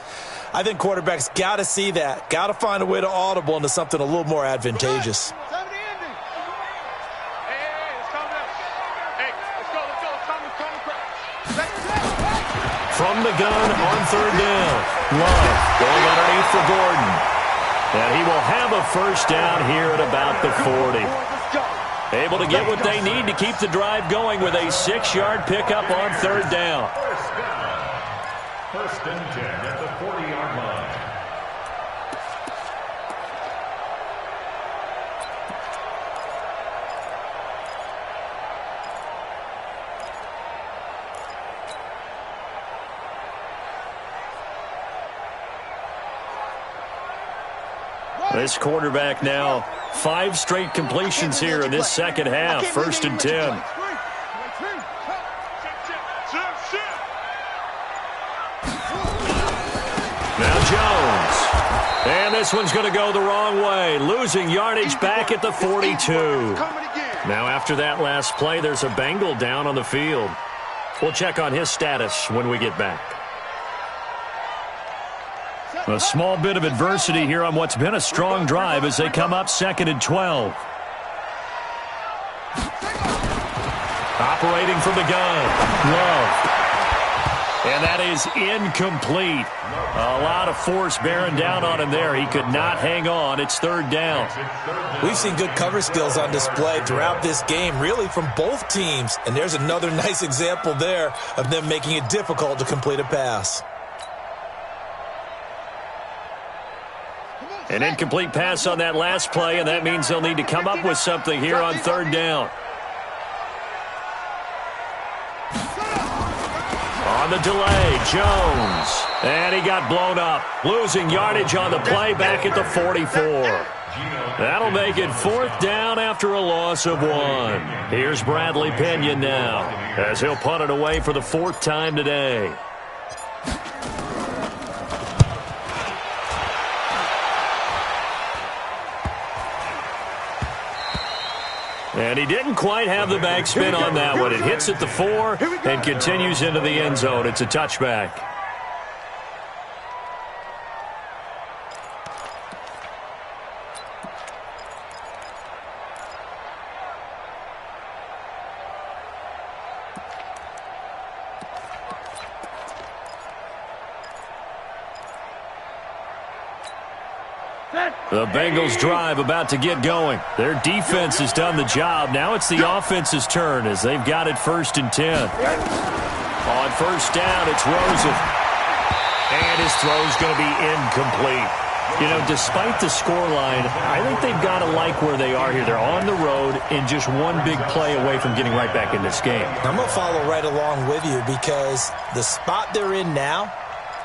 I think quarterbacks got to see that. Got to find a way to audible into something a little more advantageous. From the gun on third down. Love going underneath for Gordon. And he will have a first down here at about the 40. Able to get what they need to keep the drive going with a 6-yard pickup on third down. First and 10 at the 40-yard line. This quarterback now 5 straight completions here in this second half. First and 10. Now Jones. And this one's going to go the wrong way. Losing yardage back at the 42. Now after that last play, there's a Bengal down on the field. We'll check on his status when we get back. A small bit of adversity here on what's been a strong drive as they come up 2nd and 12. Operating from the gun. Love. And that is incomplete. A lot of force bearing down on him there. He could not hang on. It's third down. We've seen good cover skills on display throughout this game, really from both teams. And there's another nice example there of them making it difficult to complete a pass. An incomplete pass on that last play, and that means they'll need to come up with something here on third down. On the delay, Jones. And he got blown up. Losing yardage on the play back at the 44. That'll make it 4th down after a loss of 1. Here's Bradley Pinion now as he'll punt it away for the 4th time today. And he didn't quite have the backspin on that one. It hits at the 4 and continues into the end zone. It's a touchback. The Bengals drive about to get going. Their defense has done the job. Now it's the offense's turn as they've got it 1st and 10. On first down, it's Rosen. And his throw's going to be incomplete. You know, despite the scoreline, I think they've got to like where they are here. They're on the road and just one big play away from getting right back in this game. I'm going to follow right along with you because the spot they're in now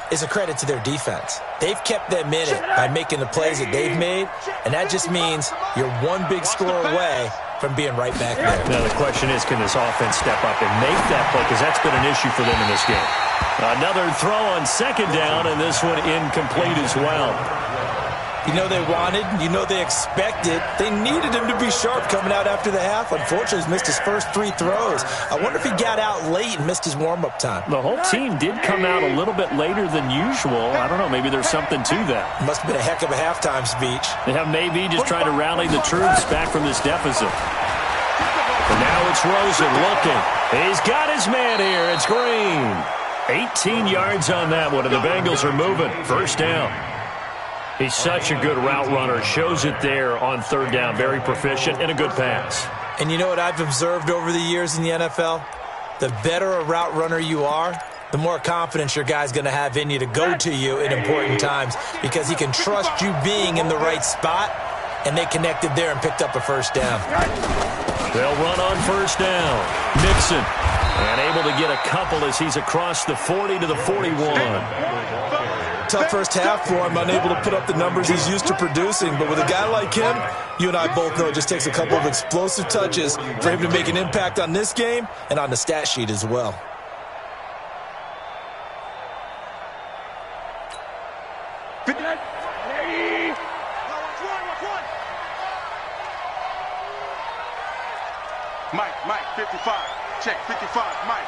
is a credit to their defense. They've kept them in it by making the plays that they've made, and that just means you're one big score away from being right back there. Now the question is, can this offense step up and make that play? Because that's been an issue for them in this game. Another throw on second down, and this one incomplete as well. You know they wanted, you know they expected. They needed him to be sharp coming out after the half. Unfortunately, he's missed his first 3 throws. I wonder if he got out late and missed his warm-up time. The whole team did come out a little bit later than usual. I don't know, maybe there's something to that. Must have been a heck of a halftime speech. Yeah, maybe just trying to rally the troops back from this deficit. And now it's Rosen looking. He's got his man here. It's Green. 18 yards on that one, and the Bengals are moving. First down. He's such a good route runner. Shows it there on third down. Very proficient and a good pass. And you know what I've observed over the years in the NFL? The better a route runner you are, the more confidence your guy's going to have in you to go to you in important times because he can trust you being in the right spot, and they connected there and picked up a first down. They'll run on first down. Mixon, and able to get a couple as he's across the 40 to the 41. Tough first half for him, unable to put up the numbers he's used to producing. But with a guy like him, you and I both know it just takes a couple of explosive touches for him to make an impact on this game and on the stat sheet as well. Mike, 55. Check, 55, Mike.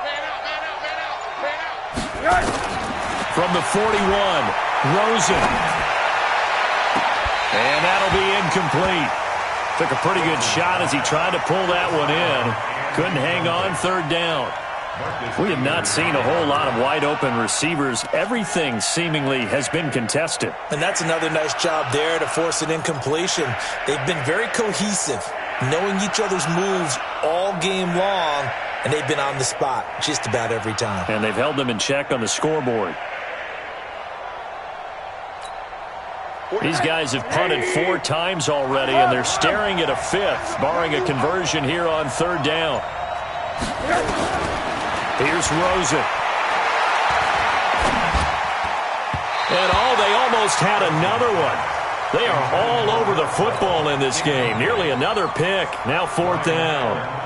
Man out. From the 41, Rosen. And that'll be incomplete. Took a pretty good shot as he tried to pull that one in. Couldn't hang on third down. We have not seen a whole lot of wide-open receivers. Everything seemingly has been contested. And that's another nice job there to force an incompletion. They've been very cohesive, knowing each other's moves all game long, and they've been on the spot just about every time. And they've held them in check on the scoreboard. These guys have punted 4 times already, and they're staring at a 5th, barring a conversion here on third down. Here's Rosen. And they almost had another one. They are all over the football in this game. Nearly another pick. Now fourth down.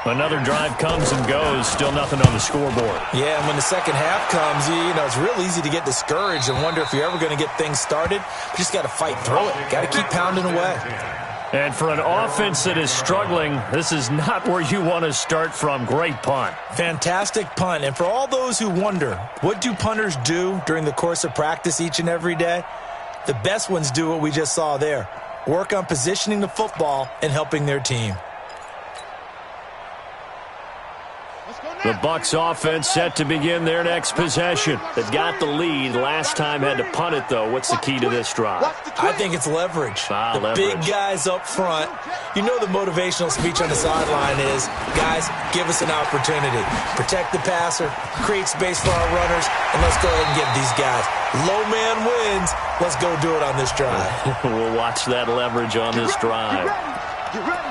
Another drive comes and goes. Still nothing on the scoreboard. Yeah, and when the second half comes, you know, it's real easy to get discouraged and wonder if you're ever going to get things started. You just got to fight through it. Got to keep pounding away. And for an offense that is struggling, this is not where you want to start from. Great punt. Fantastic punt. And for all those who wonder, what do punters do during the course of practice each and every day? The best ones do what we just saw there. Work on positioning the football and helping their team. The Bucs offense set to begin their next possession. They've got the lead. Last time had to punt it, though. What's the key to this drive? I think it's leverage. The big guys up front. You know the motivational speech on the sideline is, guys, give us an opportunity. Protect the passer, create space for our runners, and let's go ahead and get these guys. Low man wins. Let's go do it on this drive. We'll watch that leverage on this drive. Get ready.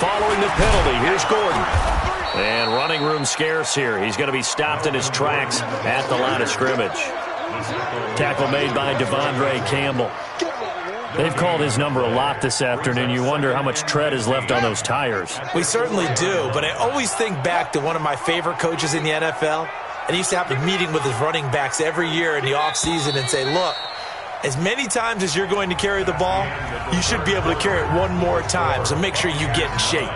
Following the penalty, here's Gordon. And running room scarce here. He's going to be stopped in his tracks at the line of scrimmage. Tackle made by Devondre Campbell. They've called his number a lot this afternoon. You wonder how much tread is left on those tires. We certainly do, but I always think back to one of my favorite coaches in the NFL. And he used to have a meeting with his running backs every year in the offseason and say, look, as many times as you're going to carry the ball, you should be able to carry it one more time, so make sure you get in shape.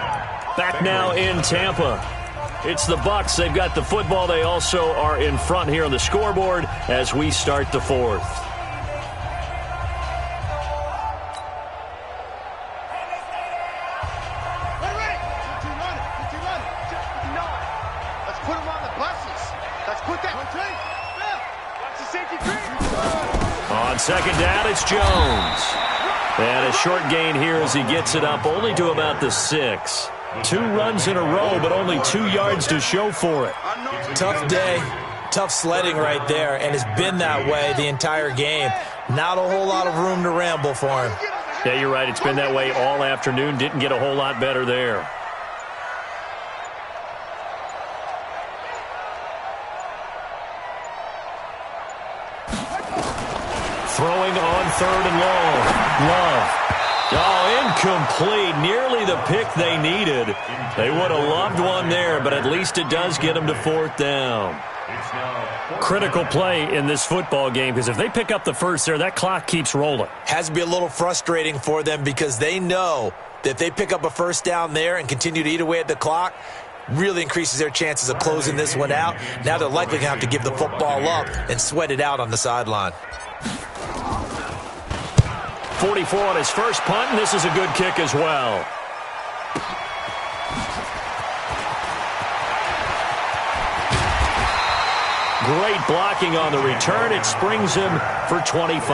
Back now in Tampa. It's the Bucs. They've got the football. They also are in front here on the scoreboard as we start the fourth. Let's put them on the buses. Let's put that. Watch the safety green. On second down, it's Jones. And a short gain here as he gets it up only to about the 6. 2 runs in a row, but only 2 yards to show for it. Tough day. Tough sledding right there, and it's been that way the entire game. Not a whole lot of room to ramble for him. Yeah, you're right. It's been that way all afternoon. Didn't get a whole lot better there. Throwing on 3rd and long. Love. Oh, incomplete. Nearly the pick they needed. They would have loved one there, but at least it does get them to 4th down. Critical play in this football game, because if they pick up the first there, that clock keeps rolling. Has to be a little frustrating for them because they know that if they pick up a first down there and continue to eat away at the clock, really increases their chances of closing this one out. Now they're likely going to have to give the football up and sweat it out on the sideline. 44 on his first punt, and this is a good kick as well. Great blocking on the return. It springs him for 25.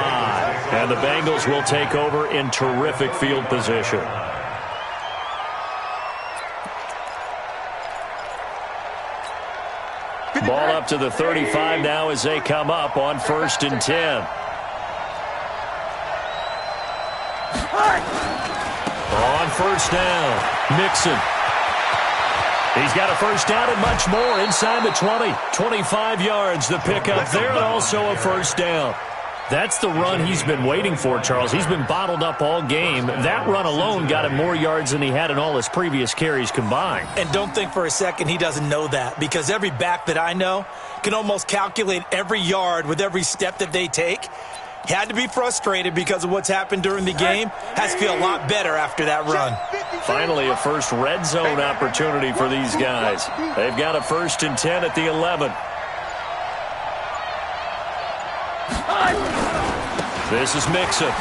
And the Bengals will take over in terrific field position. Ball up to the 35 now as they come up on 1st and 10. On 1st down, Mixon. He's got a first down and much more inside the 20. 25 yards, the pickup there, and also a first down. That's the run he's been waiting for, Charles. He's been bottled up all game. That run alone got him more yards than he had in all his previous carries combined. And don't think for a second he doesn't know that, because every back that I know can almost calculate every yard with every step that they take. He had to be frustrated because of what's happened during the game. Has to feel a lot better after that run. Finally, a first red zone opportunity for these guys. They've got a 1st and 10 at the 11. This is Mixon.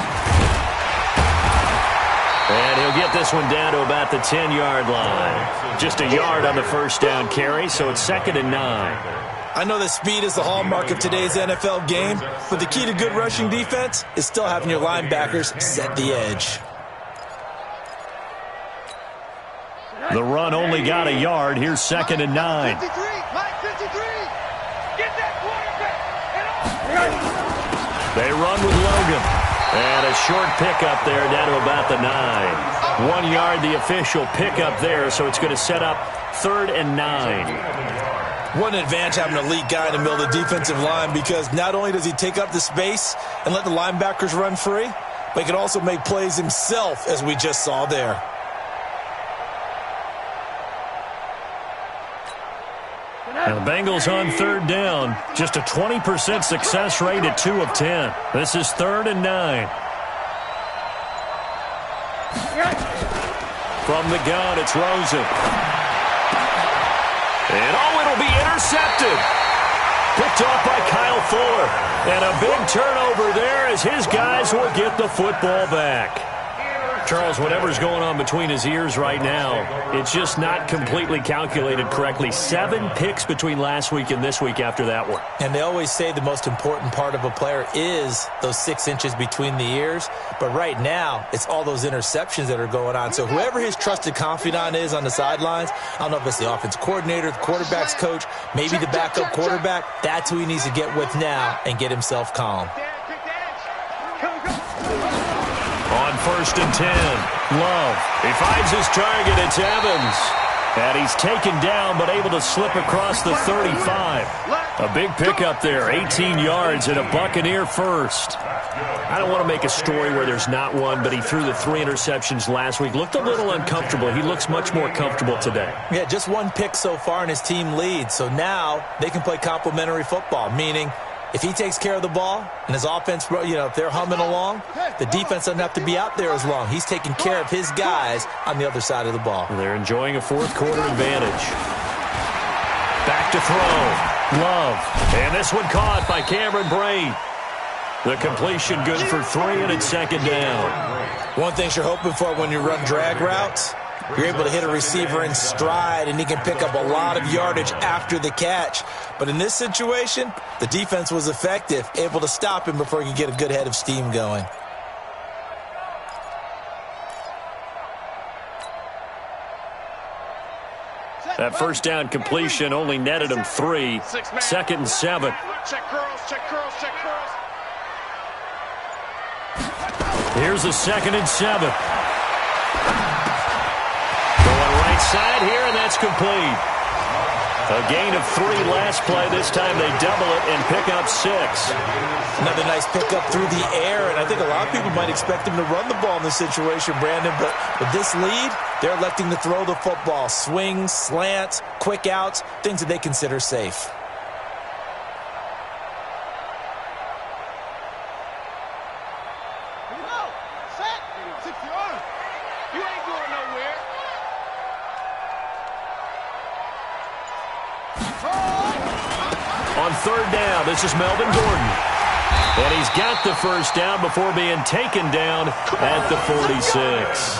And he'll get this one down to about the 10-yard line. Just a yard on the first down carry, so it's 2nd and 9. I know that speed is the hallmark of today's NFL game, but the key to good rushing defense is still having your linebackers set the edge. The run only got a yard. Here's 2nd and 9. They run with Logan. And a short pickup there down to about the 9. 1 yard, the official pickup there, so it's going to set up 3rd and 9. What an advantage having an elite guy in the middle of the defensive line, because not only does he take up the space and let the linebackers run free, but he can also make plays himself, as we just saw there. And the Bengals on 3rd down. Just a 20% success rate at 2 of 10. This is 3rd and 9. From the gun, it's Rosen. And it'll be intercepted. Picked off by Kyle Fuller. And a big turnover there as his guys will get the football back. Charles, whatever's going on between his ears right now, it's just not completely calculated correctly. 7 picks between last week and this week after that one. And they always say the most important part of a player is those 6 inches between the ears. But right now, it's all those interceptions that are going on. So whoever his trusted confidant is on the sidelines, I don't know if it's the offense coordinator, the quarterback's coach, maybe the backup quarterback, that's who he needs to get with now and get himself calm. On 1st and 10, Love. He finds his target. It's Evans. And he's taken down but able to slip across the 35. A big pickup there, 18 yards and a Buccaneer first. I don't want to make a story where there's not one, but he threw the 3 interceptions last week. Looked a little uncomfortable. He looks much more comfortable today. Yeah, just 1 pick so far and his team leads. So now they can play complementary football, meaning if he takes care of the ball and his offense, if they're humming along, the defense doesn't have to be out there as long. He's taking care of his guys on the other side of the ball. They're enjoying a 4th quarter advantage. Back to throw. Love. And this one caught by Cameron Brate. The completion good for 3, and it's 2nd down. One thing you're hoping for when you run drag routes, you're able to hit a receiver in stride, and he can pick up a lot of yardage after the catch. But in this situation, the defense was effective, able to stop him before he could get a good head of steam going. That first down completion only netted him 3. 2nd and 7. Check curls, check curls, check curls. Here's the 2nd and 7. Going right side here, and that's complete. A gain of 3 last play. This time they double it and pick up 6. Another nice pickup through the air, and I think a lot of people might expect him to run the ball in this situation, Brandon, but with this lead, they're electing to throw the football. Swings, slants, quick outs, things that they consider safe. Here we go. Set. 60 yards. You ain't going nowhere. On 3rd down, this is Melvin Gordon. And he's got the first down before being taken down at the 46.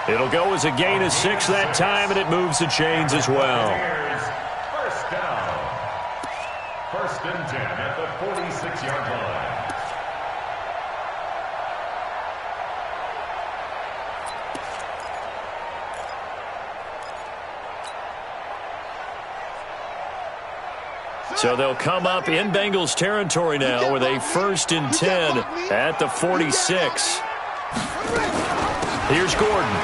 It'll go as a gain of 6 that time, and it moves the chains as well. First down. 1st and 10 at the 46-yard line. So they'll come up in Bengals territory now with a 1st and 10 at the 46. Here's Gordon.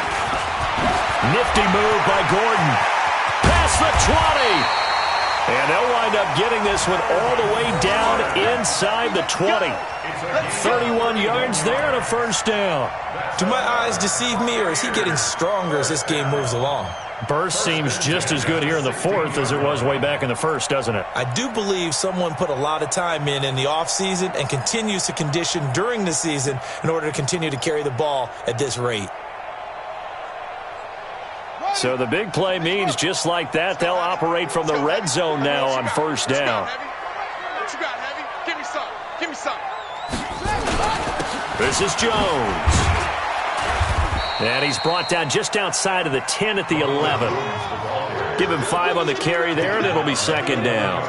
Nifty move by Gordon. Past the 20. And they'll wind up getting this one all the way down inside the 20. 31 yards there and a first down. Do my eyes deceive me, or is he getting stronger as this game moves along? Burst seems just as good here in the 4th as it was way back in the 1st, doesn't it? I do believe someone put a lot of time in the offseason and continues to condition during the season in order to continue to carry the ball at this rate. So the big play means just like that, they'll operate from the red zone now on 1st down. What you got, Heavy? Give me some. Give me some. This is Jones. And he's brought down just outside of the 10 at the 11. Give him 5 on the carry there, and it'll be 2nd down.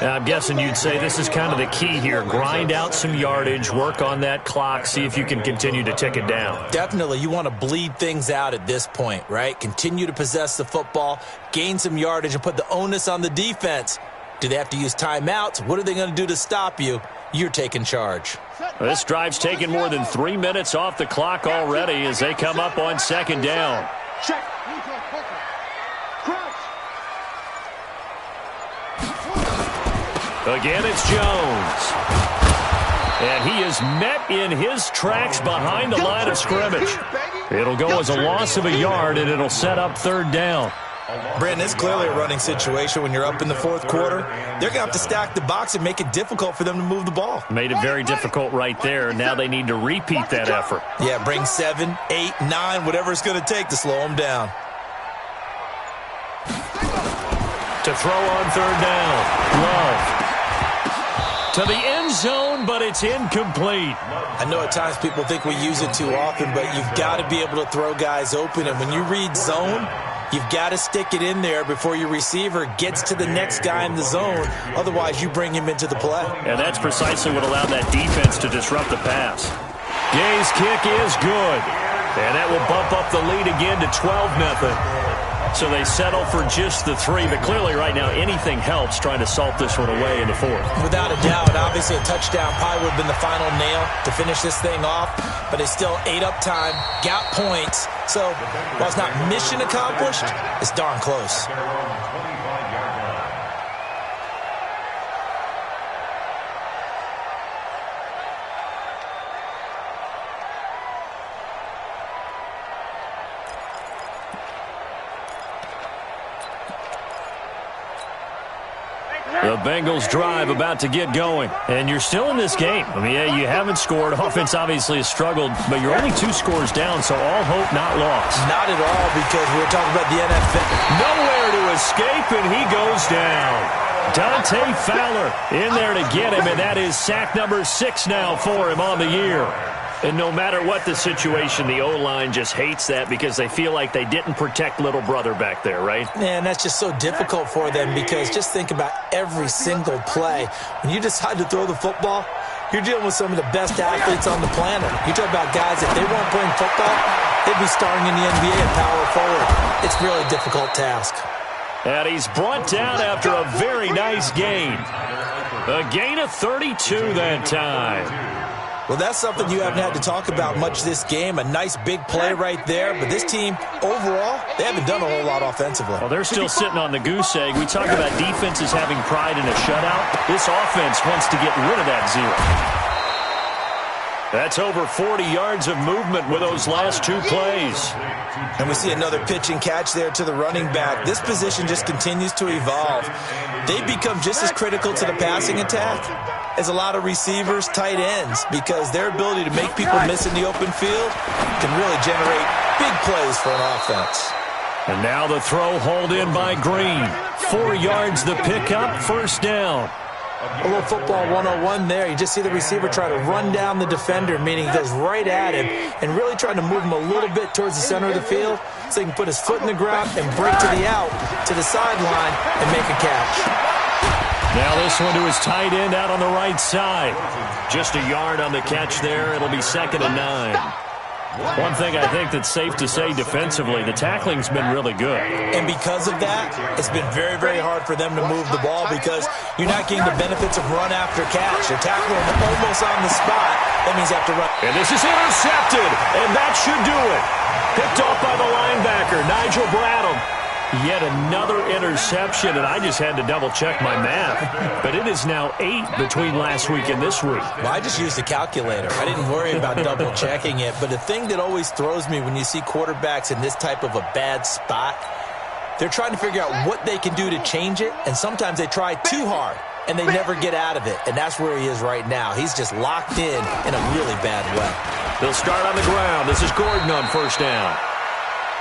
Now, I'm guessing you'd say this is kind of the key here. Grind out some yardage, work on that clock, see if you can continue to tick it down. Definitely, you want to bleed things out at this point, right? Continue to possess the football, gain some yardage, and put the onus on the defense. Do they have to use timeouts? What are they going to do to stop you? You're taking charge. This drive's taken more than 3 minutes off the clock already as they come up on 2nd down. Check. Again, it's Jones. And he is met in his tracks behind the line of scrimmage. It'll go as a loss of a yard, and it'll set up 3rd down. Brandon, it's clearly a running situation when you're up in the 4th quarter. They're going to have to stack the box and make it difficult for them to move the ball. Made it very difficult right there. Now they need to repeat that effort. Yeah, bring 7, 8, 9, whatever it's going to take to slow them down. To throw on 3rd down. Love. To the end zone, but it's incomplete. I know at times people think we use it too often, but you've got to be able to throw guys open. And when you read zone, you've got to stick it in there before your receiver gets to the next guy in the zone. Otherwise, you bring him into the play. And that's precisely what allowed that defense to disrupt the pass. Gay's kick is good. And that will bump up the lead again to 12-0. So they settle for just the 3, but clearly right now anything helps trying to salt this one away in the 4th. Without a doubt, obviously a touchdown probably would have been the final nail to finish this thing off, but it's still ate up time, got points. So while it's not mission accomplished, it's darn close. The Bengals drive about to get going. And you're still in this game. I mean, yeah, you haven't scored. Offense obviously has struggled, but you're only 2 scores down, so all hope not lost. Not at all, because we're talking about the NFL. Nowhere to escape, and he goes down. Dante Fowler in there to get him, and that is sack number 6 now for him on the year. And no matter what the situation, the O-line just hates that because they feel like they didn't protect little brother back there, right? Man, that's just so difficult for them because just think about every single play. When you decide to throw the football, you're dealing with some of the best athletes on the planet. You talk about guys, if they weren't playing football, they'd be starring in the NBA at power forward. It's a really difficult task. And he's brought down after a very nice gain. A gain of 32 that time. Well, that's something you haven't had to talk about much this game. A nice big play right there. But this team, overall, they haven't done a whole lot offensively. Well, they're still sitting on the goose egg. We talk about defenses having pride in a shutout. This offense wants to get rid of that zero. That's over 40 yards of movement with those last two plays. And we see another pitch and catch there to the running back. This position just continues to evolve. They become just as critical to the passing attack as a lot of receivers, tight ends, because their ability to make people miss in the open field can really generate big plays for an offense. And now the throw hauled in by Green. 4 yards the pickup, first down. A little football 101 there. You just see the receiver try to run down the defender, meaning he goes right at him and really trying to move him a little bit towards the center of the field so he can put his foot in the ground and break to the out, to the sideline, and make a catch. Now this one to his tight end out on the right side. Just a yard on the catch there. It'll be 2nd and 9. One thing I think that's safe to say defensively, the tackling's been really good. And because of that, it's been very, very hard for them to move the ball because you're not getting the benefits of run after catch. They're tackling almost on the spot. That means you have to run. And this is intercepted, and that should do it. Picked off by the linebacker, Nigel Bradham. Yet another interception, and I just had to double-check my math. But it is now 8 between last week and this week. Well, I just used a calculator. I didn't worry about double-checking it. But the thing that always throws me when you see quarterbacks in this type of a bad spot, they're trying to figure out what they can do to change it, and sometimes they try too hard, and they never get out of it. And that's where he is right now. He's just locked in a really bad way. They'll start on the ground. This is Gordon on first down.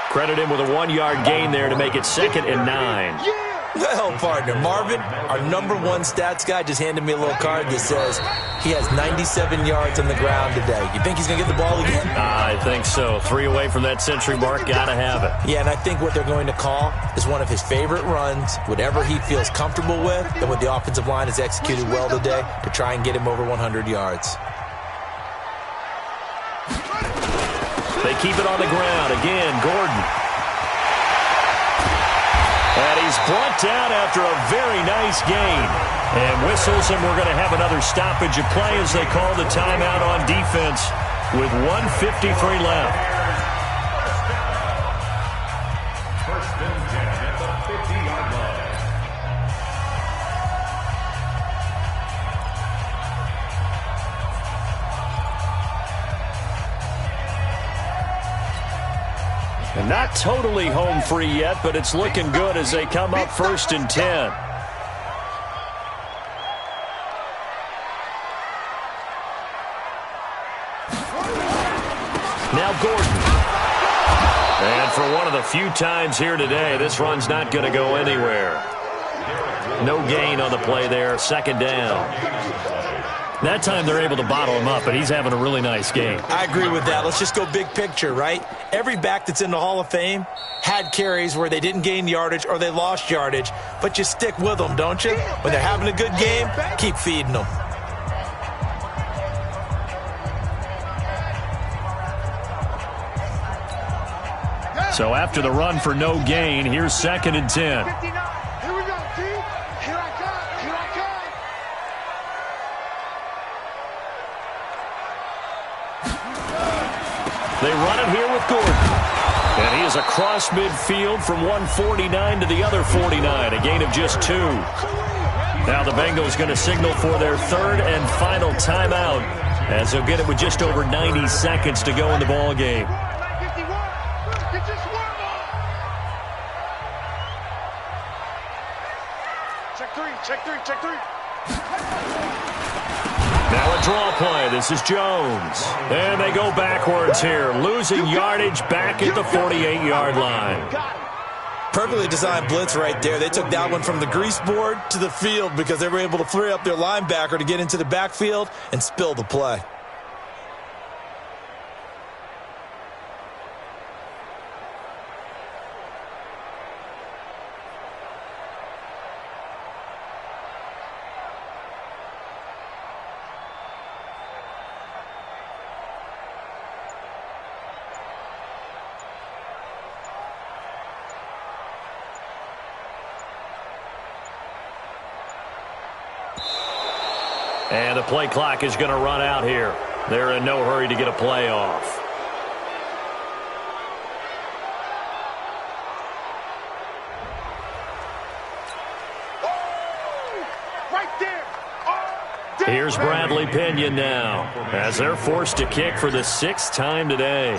Credit him with a 1-yard gain there to make it 2nd and 9. Well, partner, Marvin, our #1 stats guy, just handed me a little card that says he has 97 yards on the ground today. You think he's going to get the ball again? I think so. 3 away from that century mark. Got to have it. Yeah, and I think what they're going to call is one of his favorite runs, whatever he feels comfortable with, and what the offensive line has executed well today to try and get him over 100 yards. They keep it on the ground. Again, Gordon. And he's brought down after a very nice gain. And whistles, and we're going to have another stoppage of play as they call the timeout on defense with 1:53 left. First and 10 at the 50-yard line. And not totally home free yet, but it's looking good as they come up 1st and 10. Now Gordon. And for one of the few times here today, this run's not going to go anywhere. No gain on the play there, 2nd down. That time they're able to bottle him up, but he's having a really nice game. I agree with that. Let's just go big picture, right? Every back that's in the Hall of Fame had carries where they didn't gain yardage or they lost yardage, but you stick with them, don't you? When they're having a good game, keep feeding them. So after the run for no gain, here's 2nd and 10. Here we go, T. Here I come. Here I come. They run it here with Gordon. And he is across midfield from 149 to the other 49, a gain of just 2. Now the Bengals going to signal for their 3rd and final timeout as they'll get it with just over 90 seconds to go in the ball game. Check three. Now a draw play. This is Jones. And they go backwards here, losing yardage back at the 48-yard line. Perfectly designed blitz right there. They took that one from the grease board to the field because they were able to free up their linebacker to get into the backfield and spill the play. And the play clock is going to run out here. They're in no hurry to get a play off. Here's Bradley Pinion now, as they're forced to kick for the 6th time today.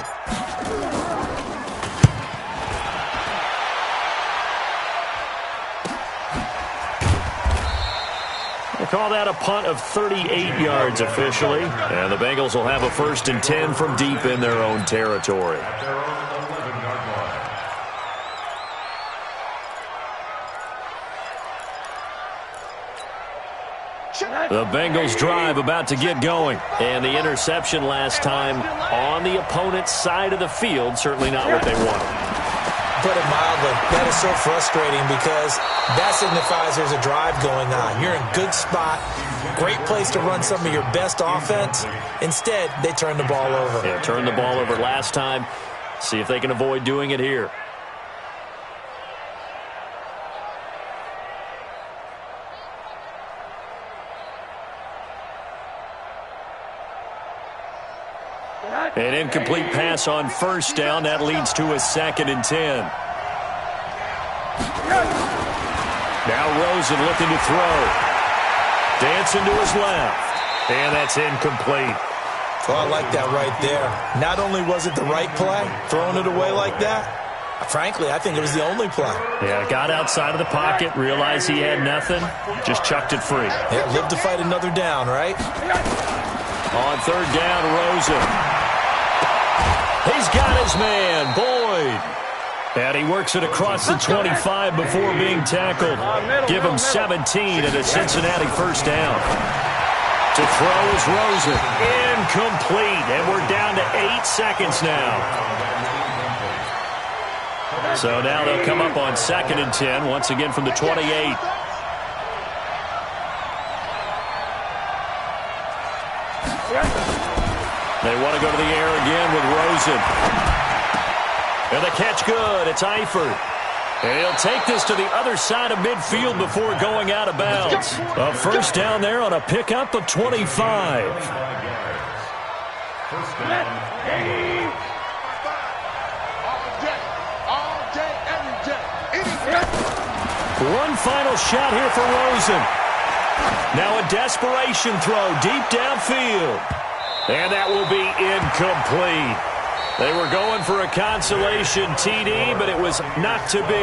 They call that a punt of 38 yards officially, and the Bengals will have a 1st and 10 from deep in their own territory. The Bengals drive about to get going. And the interception last time on the opponent's side of the field, certainly not what they wanted. Put it mildly, that is so frustrating because that signifies there's a drive going on. You're in a good spot, great place to run some of your best offense. Instead, they turn the ball over. Yeah, turned the ball over last time. See if they can avoid doing it here. An incomplete pass on 1st down. That leads to a 2nd and 10. Now Rosen looking to throw. Dancing to his left. And that's incomplete. Oh, I like that right there. Not only was it the right play, throwing it away like that, frankly, I think it was the only play. Yeah, got outside of the pocket, realized he had nothing, just chucked it free. Yeah, live to fight another down, right? On 3rd down, Rosen. He's got his man, Boyd. And he works it across the 25 before being tackled. Give him 17 and a Cincinnati 1st down. To throw is Rosen. Incomplete. And we're down to 8 seconds now. So now they'll come up on 2nd and 10, once again from the 28. They want to go to the air again with Rosen. And the catch good. It's Eifert. And he'll take this to the other side of midfield before going out of bounds. A 1st down there on a pickup of 25. 1st down. One final shot here for Rosen. Now a desperation throw deep downfield. And that will be incomplete. They were going for a consolation TD, but it was not to be.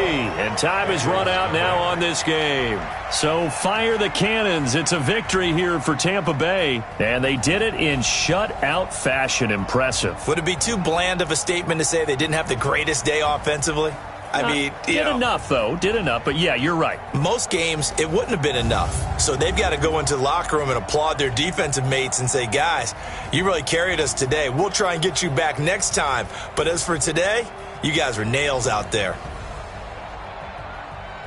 And time has run out now on this game. So fire the cannons. It's a victory here for Tampa Bay. And they did it in shutout fashion. Impressive. Would it be too bland of a statement to say they didn't have the greatest day offensively? I mean, did enough, though. Did enough. But, yeah, you're right. Most games, it wouldn't have been enough. So they've got to go into the locker room and applaud their defensive mates and say, guys, you really carried us today. We'll try and get you back next time. But as for today, you guys were nails out there.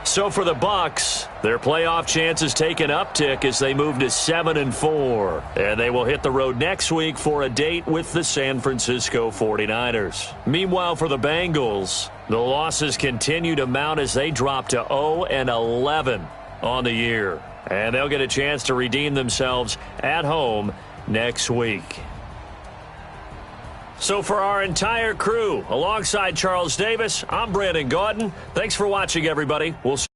So for the Bucs, their playoff chances take an uptick as they move to 7-4. And they will hit the road next week for a date with the San Francisco 49ers. Meanwhile, for the Bengals, the losses continue to mount as they drop to 0-11 on the year. And they'll get a chance to redeem themselves at home next week. So for our entire crew, alongside Charles Davis, I'm Brandon Gaudin. Thanks for watching, everybody. We'll see